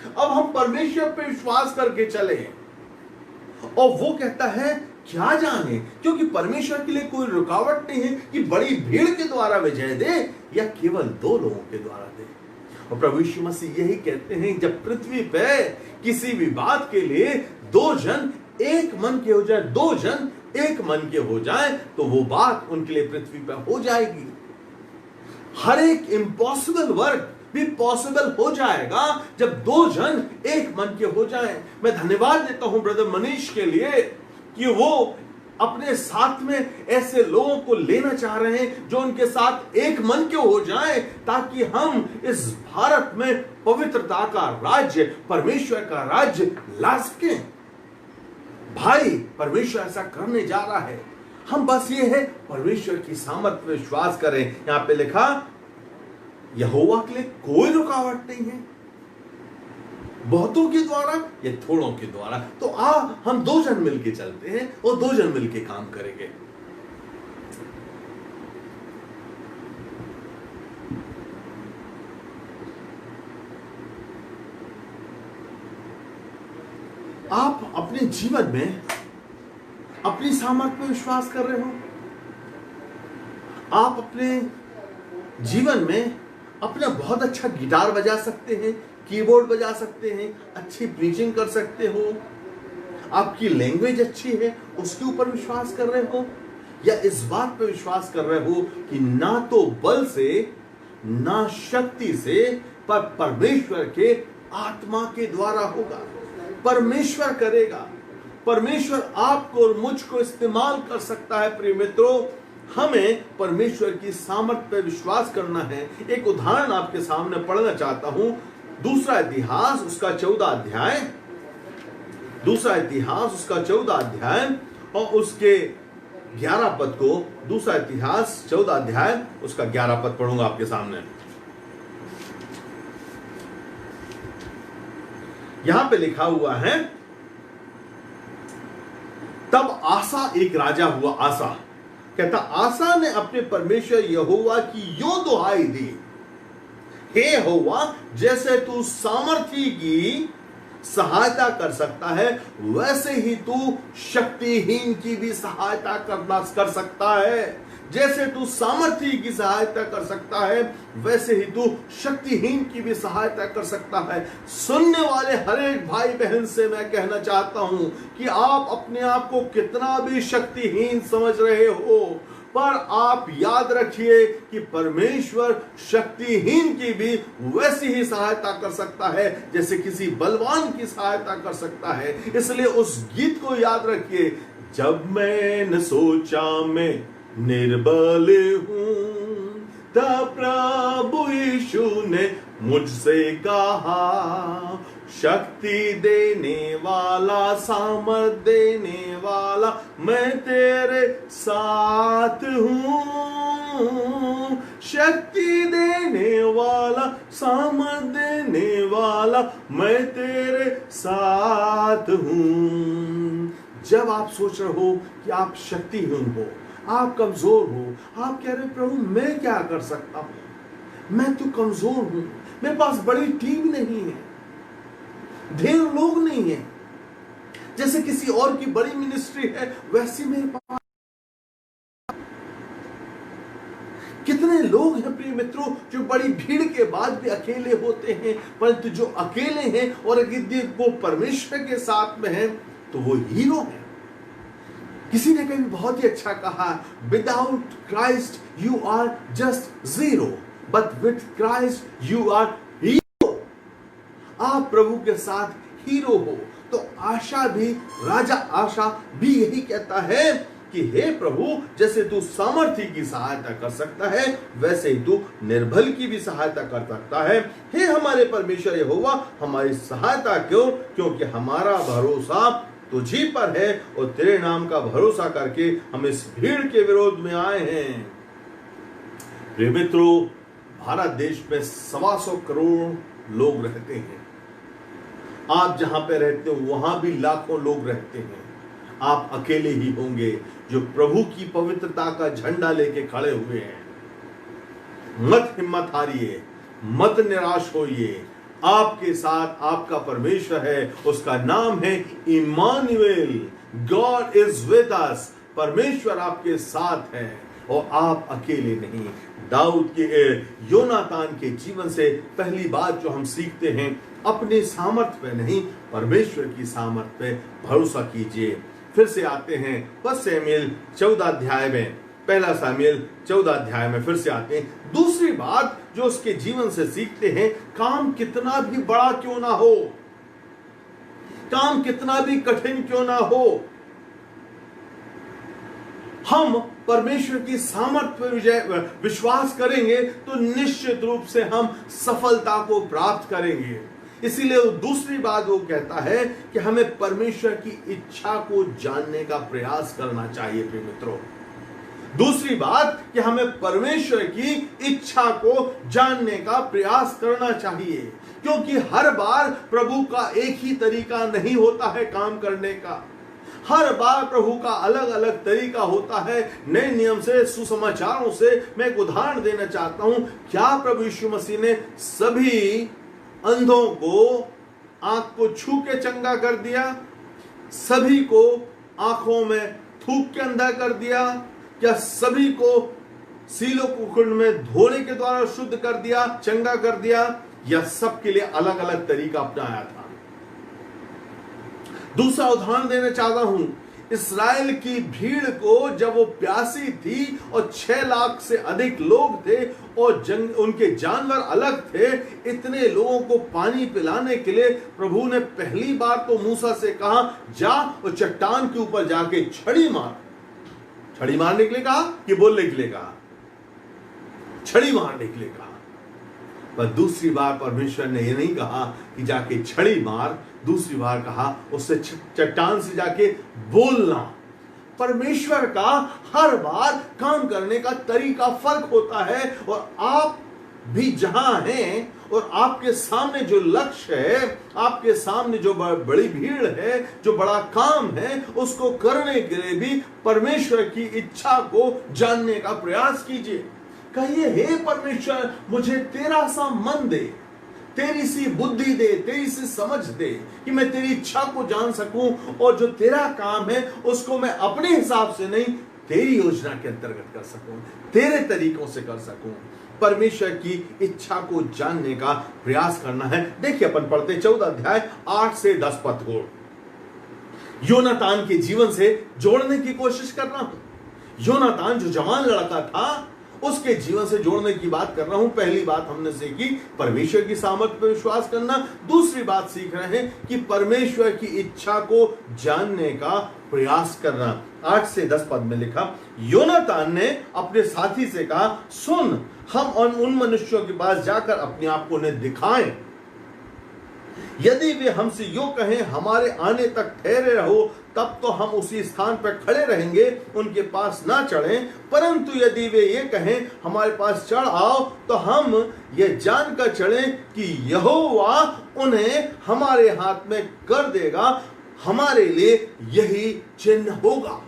Speaker 1: अब हम परमेश्वर पे विश्वास करके चलें। और वो कहता है क्या जाने, क्योंकि परमेश्वर के लिए कोई रुकावट नहीं है कि बड़ी भीड़ के द्वारा विजय दे या केवल 2 लोगों के द्वारा दे। और प्रभु यीशु मसीह यही कहते हैं, जब पृथ्वी पे किसी भी बात के लिए 2 जन एक मन के हो जाए, 2 जन एक मन के हो जाए, तो वो बात उनके लिए पृथ्वी पर हो जाएगी। हर एक इम्पॉसिबल वर्क भी पॉसिबल हो जाएगा जब 2 जन एक मन के हो जाएं। मैं धन्यवाद देता हूं ब्रदर मनीष के लिए कि वो अपने साथ में ऐसे लोगों को लेना चाह रहे हैं जो उनके साथ एक मन के हो जाएं, ताकि हम इस भारत में पवित्रता का राज्य, परमेश्वर का राज्य ला सकें। भाई, परमेश्वर ऐसा करने जा रहा है। हम बस ये है परमेश्वर की सामर्थ में विश्वास करें। यहां पे लिखा यहोवा के लिए कोई रुकावट नहीं है, बहुतों के द्वारा या थोड़ों के द्वारा। तो हम 2 जन मिलके चलते हैं और 2 जन मिलके काम करेंगे। आप अपने जीवन में अपनी सामर्थ पर विश्वास कर रहे हो? आप अपने जीवन में अपना बहुत अच्छा गिटार बजा सकते हैं, कीबोर्ड बजा सकते हैं, अच्छी प्रीचिंग कर सकते हो, आपकी लैंग्वेज अच्छी है, उसके ऊपर विश्वास कर रहे हो? या इस बात पर विश्वास कर रहे हो कि ना तो बल से ना शक्ति से पर परमेश्वर के आत्मा के द्वारा होगा? परमेश्वर करेगा, परमेश्वर आपको और मुझको इस्तेमाल कर सकता है। प्रिय मित्रों, हमें परमेश्वर की सामर्थ्य पर विश्वास करना है। एक उदाहरण आपके सामने पढ़ना चाहता हूं, दूसरा इतिहास उसका 14 अध्याय, दूसरा इतिहास उसका 14 अध्याय और उसके 11 पद को, दूसरा इतिहास 14 अध्याय उसका 11 पद पढ़ूंगा आपके सामने। यहां पे लिखा हुआ है, तब आसा एक राजा हुआ। आसा कहता, आसा ने अपने परमेश्वर यहोवा की यो दुहाई दी, हे यहोवा, जैसे तू सामर्थी की सहायता कर सकता है वैसे ही तू शक्तिहीन की भी सहायता कर सकता है। जैसे तू सामर्थी की सहायता कर सकता है वैसे ही तू शक्तिहीन की भी सहायता कर सकता है। सुनने वाले हर एक भाई बहन से मैं कहना चाहता हूं कि आप अपने आप को कितना भी शक्तिहीन समझ रहे हो, पर आप याद रखिए कि परमेश्वर शक्तिहीन की भी वैसी ही सहायता कर सकता है जैसे किसी बलवान की सहायता कर सकता है। इसलिए उस गीत को याद रखिए, जब मैंने सोचा मैं निर्बल हूं तब प्रभु यीशु ने मुझसे कहा, शक्ति देने वाला, सामर्थ देने वाला मैं तेरे साथ हूं। शक्ति देने वाला, सामर्थ देने वाला मैं तेरे साथ हूं। जब आप सोच रहे हो कि आप शक्तिहीन हो, आप कमजोर हो, आप कह रहे प्रभु मैं क्या कर सकता हूं, मैं तो कमजोर हूं, मेरे पास बड़ी टीम नहीं है, ढेर लोग नहीं है, जैसे किसी और की बड़ी मिनिस्ट्री है वैसी मेरे पास। कितने लोग हैं प्रिय मित्रों जो बड़ी भीड़ के बाद भी अकेले होते हैं, परंतु जो अकेले हैं और अगर वो परमेश्वर के साथ में हैं तो वो हीरो है। किसी ने कभी बहुत ही अच्छा कहा, without Christ you are just zero, but with Christ you are hero. आप प्रभु के साथ हीरो हो। तो आशा भी, राजा आशा भी यही कहता है कि हे प्रभु, जैसे तू सामर्थी की सहायता कर सकता है वैसे ही तू निर्बल की भी सहायता कर सकता है। हे हमारे परमेश्वर यहोवा, हमारी सहायता क्यों, क्योंकि हमारा भरोसा तुझी पर है और तेरे नाम का भरोसा करके हम इस भीड़ के विरोध में आए हैं। प्रिय मित्रों, भारत देश में 125 करोड़ लोग रहते हैं। आप जहां पे रहते हो वहां भी लाखों लोग रहते हैं। आप अकेले ही होंगे जो प्रभु की पवित्रता का झंडा लेके खड़े हुए हैं। मत हिम्मत हारिए, मत निराश होइए। आपके साथ आपका परमेश्वर है, उसका नाम है Immanuel. God is with us. परमेश्वर आपके साथ है और आप अकेले नहीं। दाऊद के, योनातान के जीवन से पहली बात जो हम सीखते हैं, अपने सामर्थ्य पे नहीं, परमेश्वर की सामर्थ्य पे भरोसा कीजिए। फिर से आते हैं 1 शमूएल 14 अध्याय में, 1 शमूएल 14 अध्याय में फिर से आते हैं। दूसरी बात जो उसके जीवन से सीखते हैं, काम कितना भी बड़ा क्यों ना हो, काम कितना भी कठिन क्यों ना हो, हम परमेश्वर की सामर्थ्य पर विश्वास करेंगे तो निश्चित रूप से हम सफलता को प्राप्त करेंगे। इसीलिए दूसरी बात वो कहता है कि हमें परमेश्वर की इच्छा को जानने का प्रयास करना चाहिए। प्रिय मित्रों, दूसरी बात कि हमें परमेश्वर की इच्छा को जानने का प्रयास करना चाहिए, क्योंकि हर बार प्रभु का एक ही तरीका नहीं होता है काम करने का। हर बार प्रभु का अलग अलग तरीका होता है। नए नियम से, सुसमाचारों से मैं एक उदाहरण देना चाहता हूं। क्या प्रभु यीशु मसीह ने सभी अंधों को आंख को छू के चंगा कर दिया? सभी को आंखों में थूक के अंधा कर दिया? क्या सभी को सीलों को कुंड में धोने के द्वारा शुद्ध कर दिया, चंगा कर दिया, या सबके लिए अलग अलग तरीका अपनाया था? दूसरा उदाहरण देना चाहता हूं। इस्राएल की भीड़ को जब वो प्यासी थी और 6 लाख से अधिक लोग थे और उनके जानवर अलग थे, इतने लोगों को पानी पिलाने के लिए प्रभु ने पहली बार तो मूसा से कहा, जा और चट्टान के ऊपर जाके छड़ी मार। छड़ी मारने के लिए कहा कि बोलने के लिए कहा? छड़ी मारने के लिए कहा। पर दूसरी बार परमेश्वर ने यह नहीं कहा कि जाके छड़ी मार, दूसरी बार कहा उससे चट्टान से जाके बोलना। परमेश्वर का हर बार काम करने का तरीका फर्क होता है। और आप भी जहां हैं और आपके सामने जो लक्ष्य है, आपके सामने जो बड़ी भीड़ है, जो बड़ा काम है, उसको करने के लिए भी परमेश्वर की इच्छा को जानने का प्रयास कीजिए। कहिए, हे परमेश्वर, मुझे तेरा सा मन दे, तेरी सी बुद्धि दे, तेरी सी समझ दे कि मैं तेरी इच्छा को जान सकूं और जो तेरा काम है उसको मैं अपने हिसाब से नहीं, तेरी योजना के अंतर्गत कर सकूं, तेरे तरीकों से कर सकूं। परमेश्वर की इच्छा को जानने का प्रयास करना है। देखिए, अपन पढ़ते 14 अध्याय 8 से 10 पद को योनातान के जीवन से जोड़ने की कोशिश कर रहा हूं। योनातान जो जवान लड़का था, उसके जीवन से जोड़ने की बात कर रहा हूं। पहली बात हमने सीखी परमेश्वर की सामर्थ्य पर विश्वास करना। दूसरी बात सीख रहे हैं कि परमेश्वर की इच्छा को जानने का प्रयास करना। 8 से 10 पद में लिखा, योनातान ने अपने साथी से कहा, सुन, हम उन मनुष्यों के पास जाकर अपने आप को उन्हें दिखाएं। यदि वे हमसे यूं कहें, हमारे आने तक ठहरे रहो, तब तो हम उसी स्थान पर खड़े रहेंगे, उनके पास ना चढ़ें। परंतु यदि वे ये कहें, हमारे पास चढ़ आओ, तो हम ये जानकर चढ़ें कि यहोवा उन्हें हमारे हाथ में कर देगा, हमारे लिए यही चिन्ह होगा।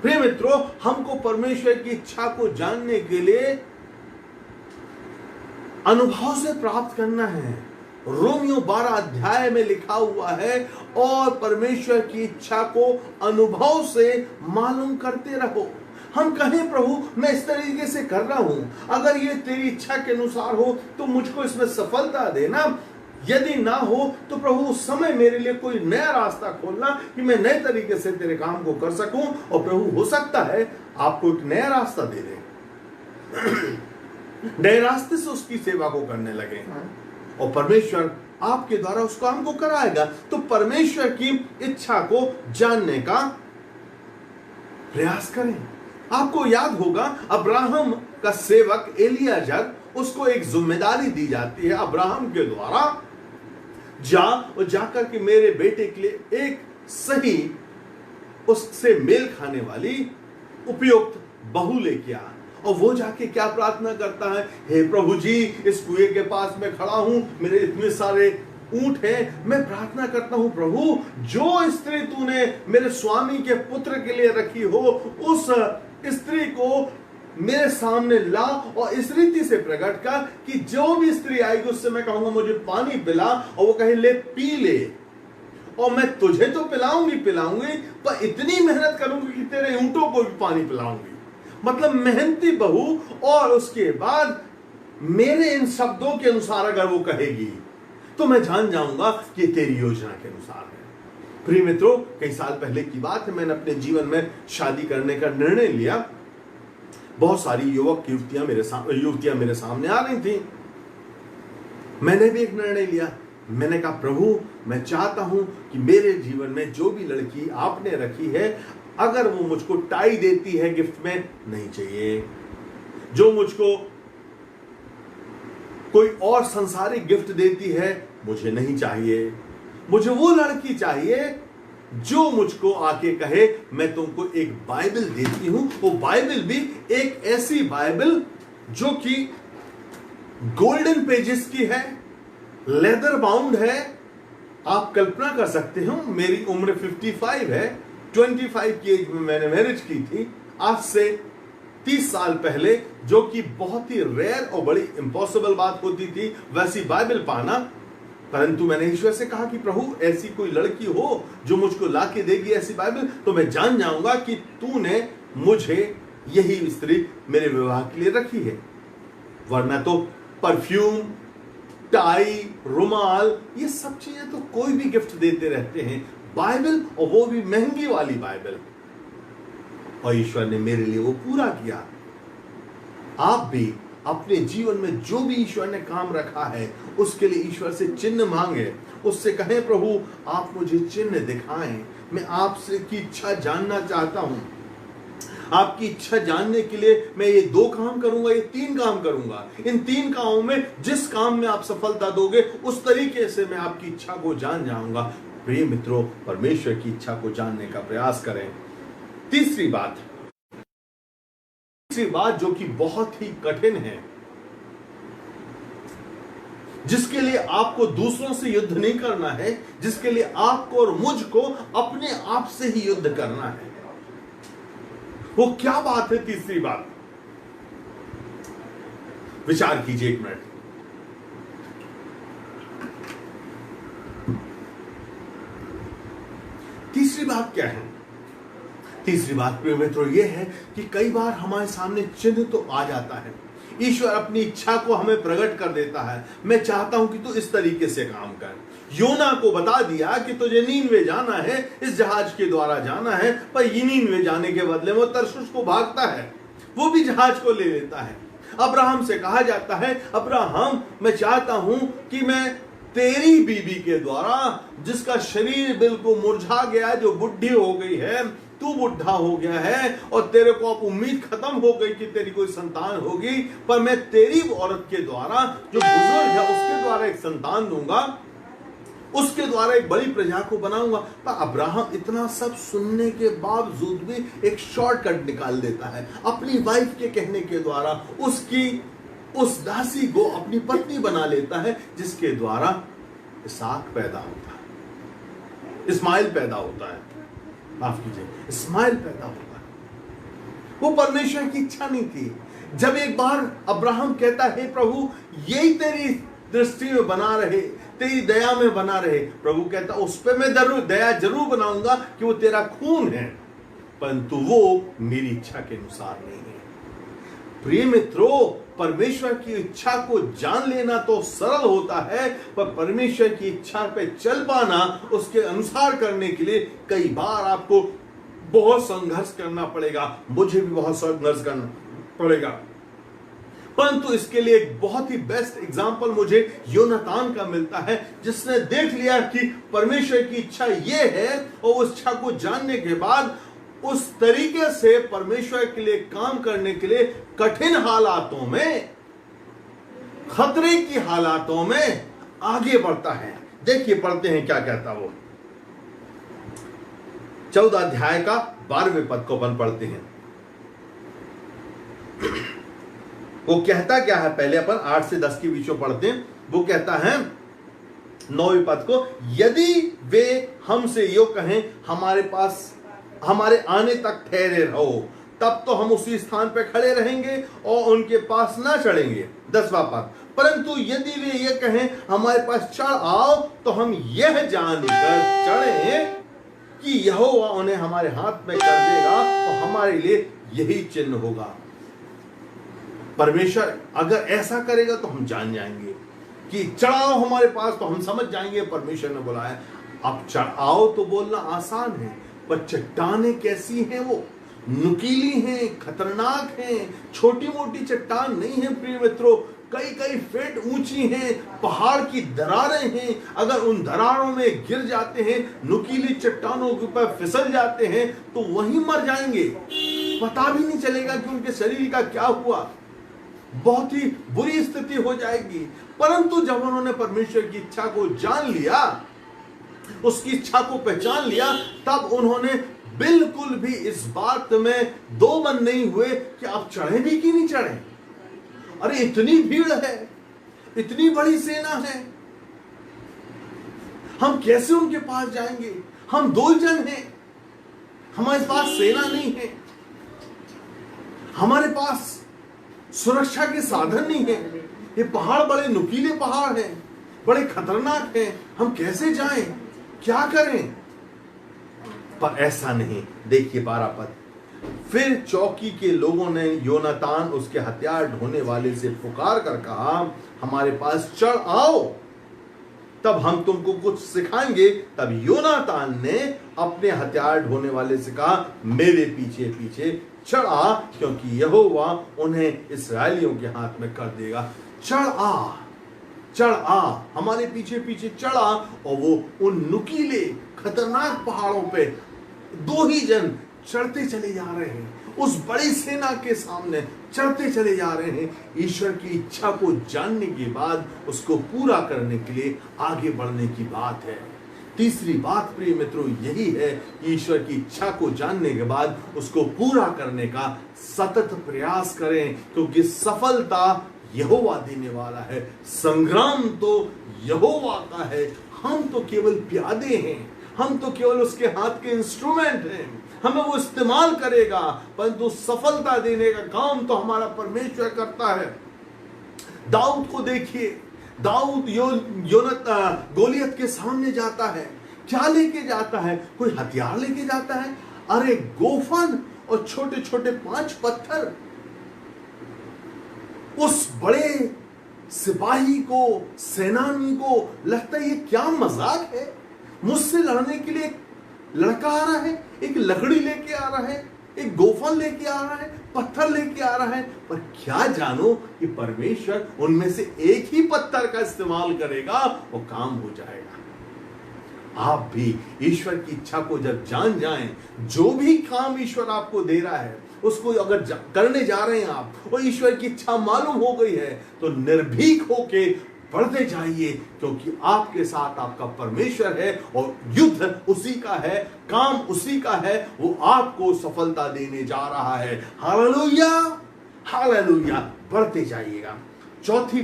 Speaker 1: प्रिय मित्रों, हमको परमेश्वर की इच्छा को जानने के लिए अनुभव से प्राप्त करना है। रोमियो 12 अध्याय में लिखा हुआ है, और परमेश्वर की इच्छा को अनुभव से मालूम करते रहो। हम कहें, प्रभु मैं इस तरीके से कर रहा हूं, अगर ये तेरी इच्छा के अनुसार हो तो मुझको इसमें सफलता देना, यदि ना हो तो प्रभु उस समय मेरे लिए कोई नया रास्ता खोलना कि मैं नए तरीके से तेरे काम को कर सकूं। और प्रभु हो सकता है आपको एक नया रास्ता दे दे, नए रास्ते से उसकी सेवा को करने लगे, और परमेश्वर आपके द्वारा उस काम को कराएगा। तो परमेश्वर की इच्छा को जानने का प्रयास करें। आपको याद होगा अब्राहम का सेवक एलियाजर, उसको एक जिम्मेदारी दी जाती है अब्राहम के द्वारा, जा और जाकर के मेरे बेटे के लिए एक सही, उससे मेल खाने वाली उपयुक्त बहू लेके आ। और वो जाके क्या प्रार्थना करता है, हे प्रभु जी, इस कुएं के पास मैं खड़ा हूं, मेरे इतने सारे ऊंट हैं, मैं प्रार्थना करता हूं प्रभु, जो स्त्री तूने मेरे स्वामी के पुत्र के लिए रखी हो, उस स्त्री को मेरे सामने ला और इस रीति से प्रकट कर कि जो भी स्त्री आएगी उससे मैं कहूंगा मुझे पानी पिला, और वो कहे ले पी ले, और मैं तुझे तो पिलाऊंगी पर इतनी मेहनत करूंगी कि तेरे ऊंटों को भी पानी पिलाऊंगी। मतलब मेहनती बहू, और उसके बाद मेरे इन शब्दों के अनुसार अगर वो कहेगी तो मैं जान जाऊंगा कि तेरी योजना के अनुसार है। प्रिय मित्रों, कई साल पहले की बात है, मैंने अपने जीवन में शादी करने का निर्णय लिया। बहुत सारी युवतियां मेरे सामने आ रही थी। मैंने भी एक निर्णय लिया। मैंने कहा प्रभु, मैं चाहता हूं कि मेरे जीवन में जो भी लड़की आपने रखी है, अगर वो मुझको टाई देती है गिफ्ट में, नहीं चाहिए। जो मुझको कोई और संसारिक गिफ्ट देती है, मुझे नहीं चाहिए। मुझे वो लड़की चाहिए जो मुझको आके कहे मैं तुमको एक बाइबल देती हूं, वो बाइबल भी एक ऐसी बाइबल जो कि गोल्डन पेजेस की है, लेदर बाउंड है। आप कल्पना कर सकते हो, मेरी उम्र 55 है, 25 की एज में मैंने मैरिज की थी, आज से 30 साल पहले, जो कि बहुत ही रेयर और बड़ी इम्पॉसिबल बात होती थी वैसी बाइबल पाना। परंतु मैंने ईश्वर से कहा कि प्रभु, ऐसी कोई लड़की हो जो मुझको ला के देगी ऐसी बाइबल, तो मैं जान जाऊंगा कि तूने मुझे यही स्त्री मेरे विवाह के लिए रखी है। वरना तो परफ्यूम, टाई, रुमाल, ये सब चीजें तो कोई भी गिफ्ट देते रहते हैं, बाइबल, और वो भी महंगी वाली बाइबल। और ईश्वर ने मेरे लिए वो पूरा किया। आप भी अपने जीवन में जो भी ईश्वर ने काम रखा है, उसके लिए ईश्वर से चिन्ह मांगे, उससे कहें प्रभु आप मुझे चिन्ह दिखाएं, मैं आपसे की इच्छा जानना चाहता हूं। आपकी इच्छा जानने के लिए मैं ये 2 काम करूंगा, ये 3 काम करूंगा। इन 3 कामों में जिस काम में आप सफलता दोगे, उस तरीके से मैं आपकी इच्छा को जान जाऊंगा। प्रिय मित्रों, परमेश्वर की इच्छा को जानने का प्रयास करें। तीसरी बात जो कि बहुत ही कठिन है, जिसके लिए आपको दूसरों से युद्ध नहीं करना है, जिसके लिए आपको और मुझको अपने आप से ही युद्ध करना है, वो क्या बात है? तीसरी बात, विचार कीजिए 1 मिनट। तीसरी बात क्या है? तीसरी बात प्रिय मित्रों ये है कि कई बार हमारे सामने चिन्ह तो आ जाता है, ईश्वर अपनी इच्छा को हमें प्रकट कर देता है, मैं चाहता हूं कि तू इस तरीके से काम कर। योना को बता दिया कि तुझे नीनवे जाना है, इस जहाज के द्वारा जाना है, पर ये नीनवे जाने के बदले वो तरसुस को भागता है, वो भी जहाज को ले लेता है। अब्राहम से कहा जाता है, अब्राहम मैं चाहता हूं कि मैं तेरी बीबी के द्वारा, जिसका शरीर बिल्कुल मुरझा गया, जो बुढ़ी हो गई है, तू बुढ़ा हो गया है और तेरे को अब उम्मीद खत्म हो गई कि तेरी कोई संतान होगी, पर मैं तेरी औरत के द्वारा, जो बुजुर्ग है, उसके द्वारा एक संतान दूंगा, उसके द्वारा एक बड़ी प्रजा को बनाऊंगा। पर अब्राहम इतना सब सुनने के बावजूद भी एक शॉर्टकट निकाल देता है, अपनी वाइफ के कहने के द्वारा उसकी उस दासी को अपनी पत्नी बना लेता है, जिसके द्वारा इसहाक पैदा होता है, इस्माइल पैदा होता है, माफ कीजिए, इस्माइल पैदा होता है। वो परमेश्वर की इच्छा नहीं थी। जब एक बार अब्राहम कहता है, प्रभु यही तेरी दृष्टि में बना रहे, तेरी दया में बना रहे, प्रभु कहता उस पर मैं दया जरूर बनाऊंगा कि वो तेरा खून है, परंतु वो मेरी इच्छा के अनुसार नहीं है। प्रिय मित्रों, परमेश्वर की इच्छा को जान लेना तो सरल होता है, पर परमेश्वर की इच्छा पे चल पाना, उसके अनुसार करने के लिए कई बार आपको बहुत संघर्ष करना पड़ेगा। मुझे भी बहुत संघर्ष करना पड़ेगा, परंतु इसके लिए एक बहुत ही बेस्ट एग्जाम्पल मुझे योनातान का मिलता है, जिसने देख लिया कि परमेश्वर की इच्छा ये है, और उस इच्छा को जानने के बाद उस तरीके से परमेश्वर के लिए काम करने के लिए कठिन हालातों में, खतरे की हालातों में आगे बढ़ता है। देखिए पढ़ते हैं क्या कहता वो, 14 अध्याय का 12वें पद को अपन पढ़ते हैं। वो कहता क्या है, पहले अपन 8 से 10 के बीच में पढ़ते हैं। वो कहता है 9वें पद को, यदि वे हमसे यो कहें हमारे पास, हमारे आने तक ठहरे रहो, तब तो हम उसी स्थान पर खड़े रहेंगे और उनके पास ना चढ़ेंगे। 10वां पद, परंतु यदि वे ये कहें हमारे पास चढ़ आओ, तो हम यह जानकर चढ़ें कि यहोवा उन्हें हमारे हाथ में कर देगा और हमारे लिए यही चिन्ह होगा। परमेश्वर अगर ऐसा करेगा तो हम जान जाएंगे कि चढ़ाओ हमारे पास, तो हम समझ जाएंगे परमेश्वर ने बुलाया। अब चढ़ाओ तो बोलना आसान है, पर चट्टानें कैसी हैं, वो नुकीली हैं, खतरनाक हैं, छोटी मोटी चट्टान नहीं है प्रिय मित्रों, कई कई फीट ऊंची हैं, पहाड़ की दरारें हैं। अगर उन दरारों में गिर जाते हैं, नुकीली चट्टानों के ऊपर फिसल जाते हैं, तो वहीं मर जाएंगे, पता भी नहीं चलेगा कि उनके शरीर का क्या हुआ, बहुत ही बुरी स्थिति हो जाएगी। परंतु जब उन्होंने परमेश्वर की इच्छा को जान लिया, उसकी इच्छा को पहचान लिया, तब उन्होंने बिल्कुल भी इस बात में दो मन नहीं हुए कि आप चढ़े भी कि नहीं चढ़े। अरे इतनी भीड़ है, इतनी बड़ी सेना है, हम कैसे उनके पास जाएंगे, हम 2 जन हैं, हमारे पास सेना नहीं है, हमारे पास सुरक्षा के साधन नहीं है, ये पहाड़ बड़े नुकीले पहाड़ हैं, बड़े खतरनाक हैं, हम कैसे जाएं, क्या करें। पर ऐसा नहीं। देखिए 12 पद, फिर चौकी के लोगों ने योनातान उसके हथियार ढोने वाले से पुकार कर कहा, हमारे पास चढ़ आओ, तब हम तुमको कुछ सिखाएंगे। तब योनातान ने अपने हथियार ढोने वाले से कहा, मेरे पीछे पीछे चढ़ आ, क्योंकि यहोवा उन्हें इस्राएलियों के हाथ में कर देगा। चढ़ आ, चढ़ आ, हमारे पीछे पीछे चढ़ा। और वो उन नुकीले खतरनाक पहाड़ों पे 2 ही जन चढ़ते चले जा रहे हैं, उस बड़ी सेना के सामने चढ़ते चले जा रहे हैं। ईश्वर की इच्छा को जानने के बाद उसको पूरा करने के लिए आगे बढ़ने की बात है। तीसरी बात प्रिय मित्रों यही है, ईश्वर की इच्छा को जानने के बाद उसको पूरा करने का सतत प्रयास करें, क्योंकि सफलता यहोवा देने वाला है, संग्राम तो यहोवा का है। हम तो केवल प्यादे हैं, हम तो केवल उसके हाथ के इंस्ट्रूमेंट हैं, हमें वो इस्तेमाल करेगा, परंतु सफलता देने का काम तो हमारा परमेश्वर करता है। दाऊद को देखिए, दाऊद गोलियत के सामने जाता है, क्या लेके जाता है, कोई हथियार लेके जाता है? अरे गोफन और छोटे छोटे 5 पत्थर। उस बड़े सिपाही को, सेनानी को लगता है ये क्या मजाक है, मुझसे लड़ने के लिए एक लड़का आ रहा है, एक लकड़ी लेके आ रहा है, एक गोफन लेके आ रहा है, पत्थर लेके आ रहा है। पर क्या जानो कि परमेश्वर उनमें से एक ही पत्थर का इस्तेमाल करेगा, वो काम हो जाएगा। आप भी ईश्वर की इच्छा को जब जान जाएं, जो भी काम ईश्वर आपको दे रहा है उसको अगर करने जा रहे हैं आप, और ईश्वर की इच्छा मालूम हो गई है, तो निर्भीक होके बढ़ते जाइए, क्योंकि आपके साथ आपका परमेश्वर है और युद्ध उसी का है, काम उसी का है, वो आपको सफलता देने जा रहा है। Hallelujah, hallelujah. बढ़ते जाइएगा। चौथी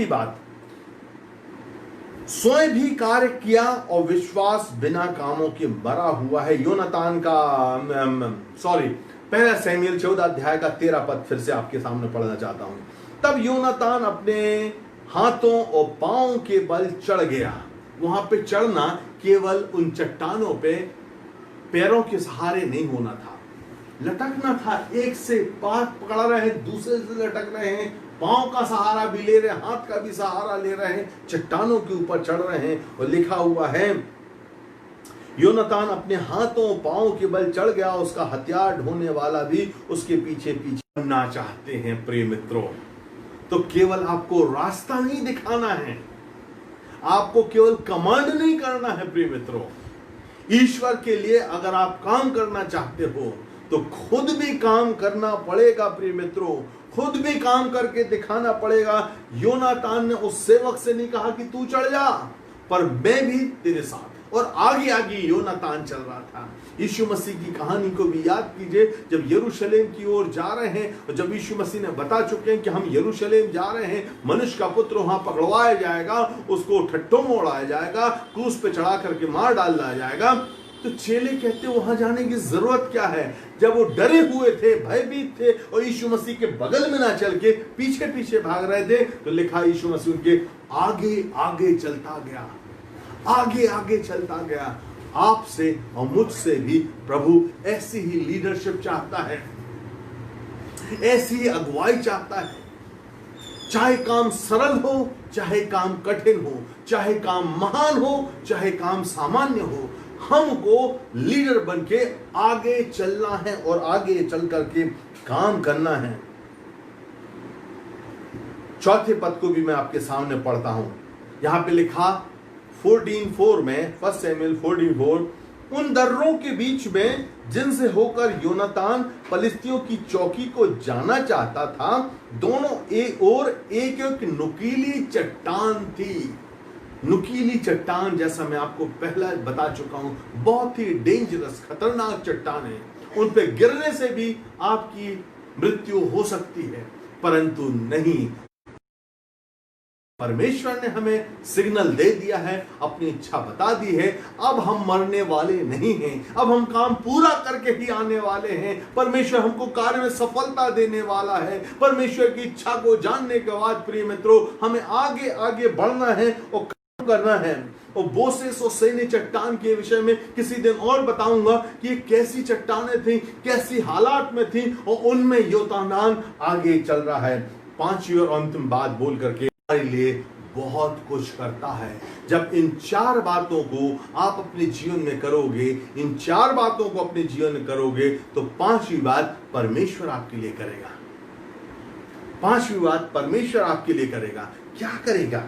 Speaker 1: बात, स्वयं भी कार्य किया और विश्वास बिना कामों के मरा हुआ है। योनातान का पहला सैमुएल 14 अध्याय का 13 पद फिर से आपके सामने पढ़ना चाहता हूं। तब योनातान अपने हाथों और पांवों के बल चढ़ गया। वहां पे चढ़ना केवल उन चट्टानों पे पैरों के सहारे नहीं होना था, लटकना था। एक से पांव पकड़ा रहे हैं, दूसरे से लटक रहे हैं, पांव का सहारा भी ले रहे हैं, हाथ का भी सहारा ले रहे हैं, चट्टानों के ऊपर चढ़ रहे हैं। और लिखा हुआ है, योनातान अपने हाथों पांव के बल चढ़ गया, उसका हथियार ढोने वाला भी उसके पीछे पीछे बनना चाहते हैं। प्रिय मित्रों, तो केवल आपको रास्ता नहीं दिखाना है, आपको केवल कमांड नहीं करना है। प्रिय मित्रों, ईश्वर के लिए अगर आप काम करना चाहते हो तो खुद भी काम करना पड़ेगा प्रिय मित्रों, खुद भी काम करके दिखाना पड़ेगा। योनातान ने उस सेवक से नहीं कहा कि तू चढ़ जा, पर मैं भी तेरे साथ, और आगे आगे योनातान चल रहा था। यीशु मसीह की कहानी को भी याद कीजिए, जब यरूशलेम की ओर जा रहे हैं और जब यीशु मसीह ने बता चुके हैं कि हम यरूशलेम जा रहे हैं, मनुष्य का पुत्र वहां पकड़वाया जाएगा, उसको ठट्ठों में उड़ाया जाएगा, क्रूस पे चढ़ा करके मार डाला जाएगा, तो चेले कहते वहां जाने की जरूरत क्या है। जब वो डरे हुए थे, भयभीत थे और यीशु मसीह के बगल में ना चल के पीछे पीछे भाग रहे थे, तो लिखा यीशु मसीह उनके आगे आगे चलता गया, आगे आगे चलता गया। आपसे और मुझसे भी प्रभु ऐसी ही लीडरशिप चाहता है, ऐसी ही अगुवाई चाहता है। चाहे काम सरल हो, चाहे काम कठिन हो, चाहे काम महान हो, चाहे काम सामान्य हो, हमको लीडर बनके आगे चलना है और आगे चल करके काम करना है। चौथे पद को भी मैं आपके सामने पढ़ता हूं। यहां पे लिखा 14:4 में, 1 शमूएल 14:4, उन दर्रों के बीच में जिनसे होकर योनातान पलिस्तियों की चौकी को जाना चाहता था, दोनों ओर एक एक नुकीली चट्टान थी। नुकीली चट्टान, जैसा मैं आपको पहला बता चुका हूं, बहुत ही डेंजरस, खतरनाक चट्टान है। उन पे गिरने से भी आपकी मृत्यु हो सकती है, परंतु नहीं, परमेश्वर ने हमें सिग्नल दे दिया है, अपनी इच्छा बता दी है। अब हम मरने वाले नहीं हैं, अब हम काम पूरा करके ही आने वाले हैं। परमेश्वर हमको कार्य में सफलता देने वाला है। परमेश्वर की इच्छा को जानने के बाद प्रिय मित्रों, हमें आगे आगे बढ़ना है और काम करना है। और बोसेस और सैनी चट्टान के विषय में किसी दिन और बताऊंगा कि ये कैसी चट्टानें थी, कैसी हालात में थी, और उनमें योनातान आगे चल रहा है। पांचवी और अंतिम बात बोल करके हमारे लिए बहुत कुछ करता है। जब इन 4 बातों को आप अपने जीवन में करोगे, इन 4 बातों को अपने जीवन में करोगे, तो 5वीं बात परमेश्वर आपके लिए करेगा। 5वीं बात परमेश्वर आपके लिए करेगा। क्या करेगा?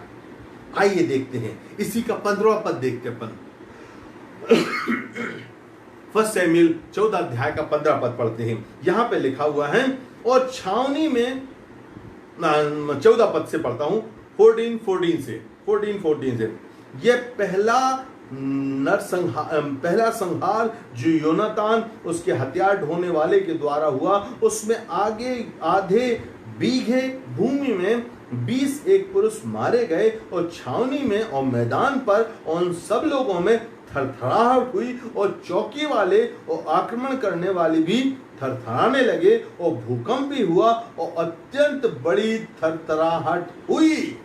Speaker 1: आइए देखते हैं। इसी का 15वां पद देखते हैं। 1 शमूएल 14 अध्याय का 15 पद पढ़ते हैं। यहां पे लिखा हुआ है, और छावनी में 14 पद से पढ़ता हूं, 14 से यह पहला संहार जो योनातान उसके हथियार ढोने वाले के द्वारा हुआ, उसमें आगे आधे बीघे भूमि में 20 एक पुरुष मारे गए, और छावनी में और मैदान पर उन सब लोगों में थरथराहट हुई, और चौकी वाले और आक्रमण करने वाले भी थरथराने लगे, और भूकंप भी हुआ, और अत्यंत बड़ी थरथराहट हुई।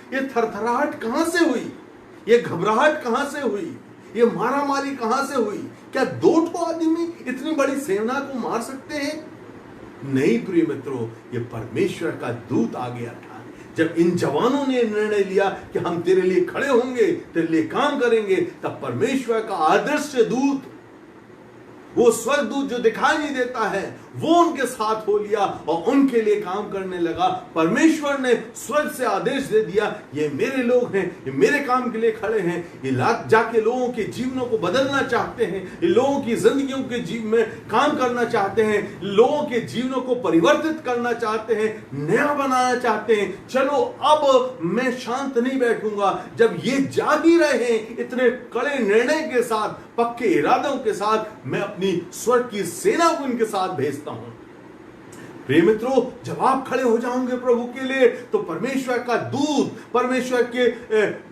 Speaker 1: ये थरथराहट कहां से हुई? ये घबराहट कहां से हुई? ये मारामारी कहां से हुई? क्या 2 आदमी इतनी बड़ी सेना को मार सकते हैं? नहीं प्रिय मित्रों, ये परमेश्वर का दूत आ गया था। जब इन जवानों ने निर्णय लिया कि हम तेरे लिए खड़े होंगे, तेरे लिए काम करेंगे, तब परमेश्वर का अदृश्य दूत, वो स्वर्गदूत जो दिखाई नहीं देता है, वो उनके साथ हो लिया और उनके लिए काम करने लगा। परमेश्वर ने स्वर्ग से आदेश दे दिया, ये मेरे लोग हैं, ये मेरे काम के लिए खड़े हैं, ये जाके लोगों के जीवनों को बदलना चाहते हैं, ये लोगों की जिंदगियों के जीवन में काम करना चाहते हैं, लोगों के जीवनों को परिवर्तित करना चाहते हैं, नया बनाना चाहते हैं। चलो अब मैं शांत नहीं बैठूंगा। जब ये जाग ही रहे हैं इतने कड़े निर्णय के साथ, पक्के इरादों के साथ, मैं अपनी स्वर्ग की सेना को इनके साथ भेजता हूं। प्रिय मित्रों, जब आप खड़े हो जाओगे प्रभु के लिए, तो परमेश्वर का दूत, परमेश्वर के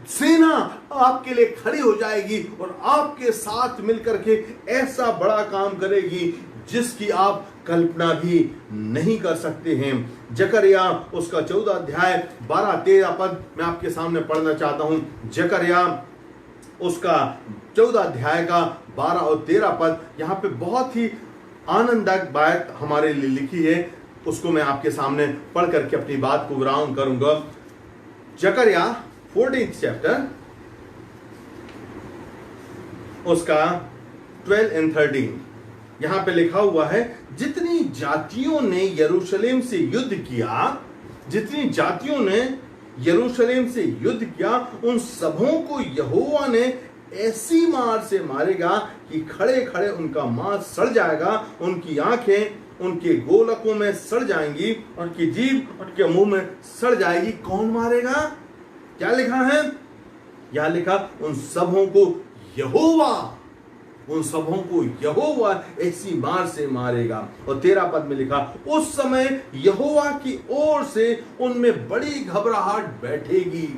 Speaker 1: सेना आपके लिए खड़ी हो जाएगी और आपके साथ मिलकर के ऐसा बड़ा काम करेगी जिसकी आप कल्पना भी नहीं कर सकते हैं। जकरिया उसका 14 अध्याय 12-13 पद मैं आपके सामने पढ़ना चाहता हूं। जकरिया उसका 14 अध्याय का 12 और 13 पद, यहाँ पे बहुत ही आनंददायक बात हमारे लिए लिखी है, उसको मैं आपके सामने पढ़ करके अपनी बात को विराम करूंगा। जकरिया 14th चैप्टर उसका 12 और 13, यहां पे लिखा हुआ है, जितनी जातियों ने यरूशलेम से युद्ध किया, जितनी जातियों ने यरूशलेम से युद्ध किया, उन सबों को यहोवा ने ऐसी मार से मारेगा कि खड़े खड़े उनका मांस सड़ जाएगा, उनकी आंखें उनके गोलकों में सड़ जाएंगी, उनकी जीभ उनके मुंह में सड़ जाएगी। कौन मारेगा? क्या लिखा है? यह लिखा, उन सबों को यहोवा, उन सबों को यहोवा ऐसी मार से मारेगा। और 13 पद में लिखा, उस समय यहोवा की ओर से उनमें बड़ी घबराहट बैठेगी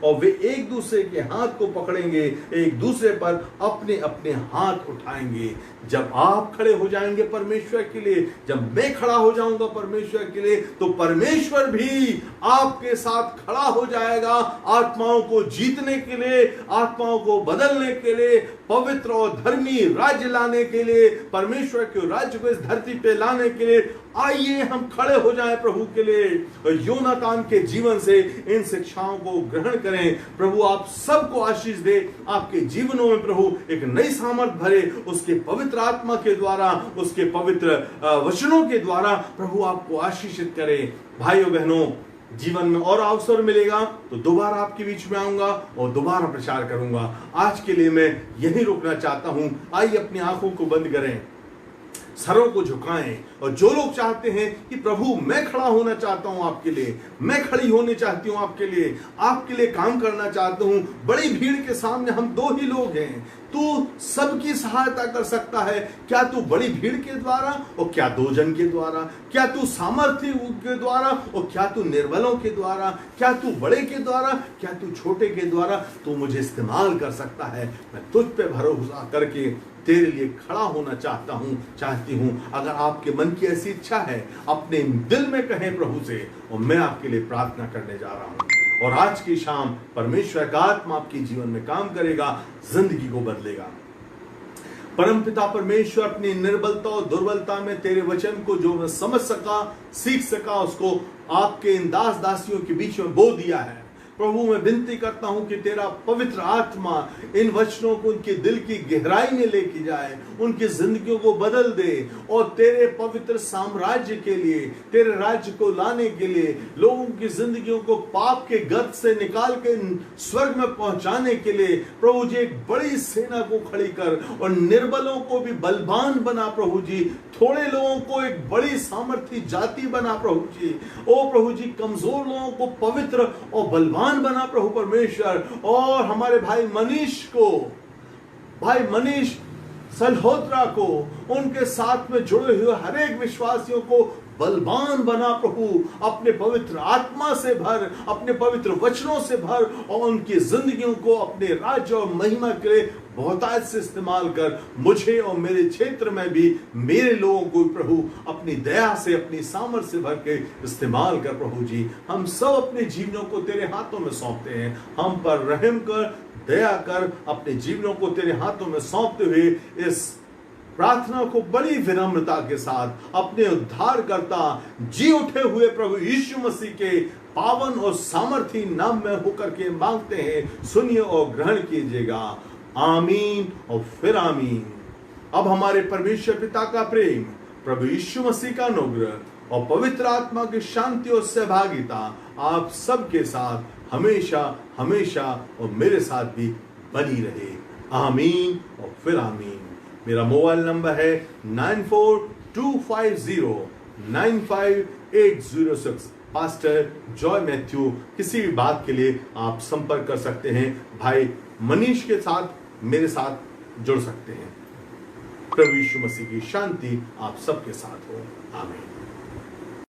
Speaker 1: और वे एक दूसरे के हाथ को पकड़ेंगे, एक दूसरे पर अपने अपने हाथ उठाएंगे। जब आप खड़े हो जाएंगे परमेश्वर के लिए, जब मैं खड़ा हो जाऊंगा परमेश्वर के लिए, तो परमेश्वर भी आपके साथ खड़ा हो जाएगा आत्माओं को जीतने के लिए, आत्माओं को बदलने के लिए, पवित्र और धर्मी राज्य लाने के लिए, परमेश्वर के राज्य को इस धरती पे लाने के लिए। आइए हम खड़े हो जाएं प्रभु के लिए और योनातान के जीवन से इन शिक्षाओं को ग्रहण करें। प्रभु आप सबको आशीष दे, आपके जीवनों में प्रभु एक नई सामर्थ भरे, उसके पवित्र आत्मा के द्वारा, उसके पवित्र वचनों के द्वारा प्रभु आपको आशीषित करे। भाइयों बहनों, जीवन में और अवसर मिलेगा तो दोबारा आपके बीच में आऊंगा और दोबारा प्रचार करूंगा। आज के लिए मैं यहीं रुकना चाहता हूं। आइए अपनी आंखों को बंद करें, सरों को झुकाएं, और जो लोग चाहते हैं कि प्रभु मैं खड़ा होना चाहता हूं आपके लिए, मैं खड़ी होनी चाहती हूं आपके लिए काम करना चाहता हूं, बड़ी भीड़ के सामने हम 2 ही लोग हैं, तू सबकी सहायता कर सकता है। क्या तू बड़ी भीड़ के द्वारा और क्या 2 जन के द्वारा, क्या तू सामर्थ्य के द्वारा और क्या तू निर्बलों के द्वारा, क्या तू बड़े के द्वारा, क्या तू छोटे के द्वारा, तू मुझे इस्तेमाल कर सकता है। मैं तुझ पे भरोसा करके तेरे लिए खड़ा होना चाहती हूं। अगर आपके मन की ऐसी इच्छा है, अपने दिल में कहें प्रभु से, और मैं आपके लिए प्रार्थना करने जा रहा हूं। और आज की शाम परमेश्वर का आत्मा आपके जीवन में काम करेगा, जिंदगी को बदलेगा। परमपिता परमेश्वर, अपनी निर्बलता और दुर्बलता में तेरे वचन को जो मैं समझ सका, सीख सका, उसको आपके इन दास दासियों के बीच में बो दिया है। प्रभु मैं विनती करता हूं कि तेरा पवित्र आत्मा इन वचनों को उनके दिल की गहराई में लेके जाए, उनकी जिंदगियों को बदल दे, और तेरे पवित्र साम्राज्य के लिए, तेरे राज्य को लाने के लिए, लोगों की जिंदगियों को पाप के गर्त से निकाल के स्वर्ग में पहुंचाने के लिए प्रभु जी एक बड़ी सेना को खड़ी कर, और निर्बलों को भी बलवान बना प्रभु जी, थोड़े लोगों को एक बड़ी सामर्थ्य जाति बना प्रभु जी। ओ प्रभु जी, कमजोर लोगों को पवित्र और बलवान बना प्रभु परमेश्वर। और हमारे भाई मनीष सल्होत्रा को, उनके साथ में जुड़े हुए हर एक विश्वासियों को बलवान बना प्रभु, अपने पवित्र आत्मा से भर, अपने पवित्र वचनों से भर, और उनकी जिंदगियों को अपने राज्य और महिमा के लिए बहुतायत से इस्तेमाल कर। मुझे और मेरे क्षेत्र में भी मेरे लोगों को प्रभु अपनी दया से, अपनी सामर्थ्य से भर के इस्तेमाल कर प्रभु जी। हम सब अपने जीवनों को तेरे हाथों में सौंपते हैं, हम पर रहम कर, दया कर, अपने जीवनों को तेरे हाथों में सौंपते हुए इस प्रार्थना को बड़ी विनम्रता के साथ अपने उद्धारकर्ता जी उठे हुए प्रभु यीशु मसीह के पावन और सामर्थी नाम में होकर के मांगते हैं। सुनिए और ग्रहण कीजिएगा। आमीन और फिर आमीन। अब हमारे परमेश्वर पिता का प्रेम, प्रभु यीशु मसीह का अनुग्रह और पवित्र आत्मा की शांति और सहभागिता आप सबके साथ हमेशा हमेशा और मेरे साथ भी बनी रहे। आमीन और फिर आमीन। मेरा मोबाइल नंबर है 9420958806। Pastor Joy Matthew. किसी भी बात के लिए आप संपर्क कर सकते हैं। भाई मनीष के साथ मेरे साथ जुड़ सकते हैं। प्रभु यीशु मसीह की शांति आप सबके साथ हो। आमीन।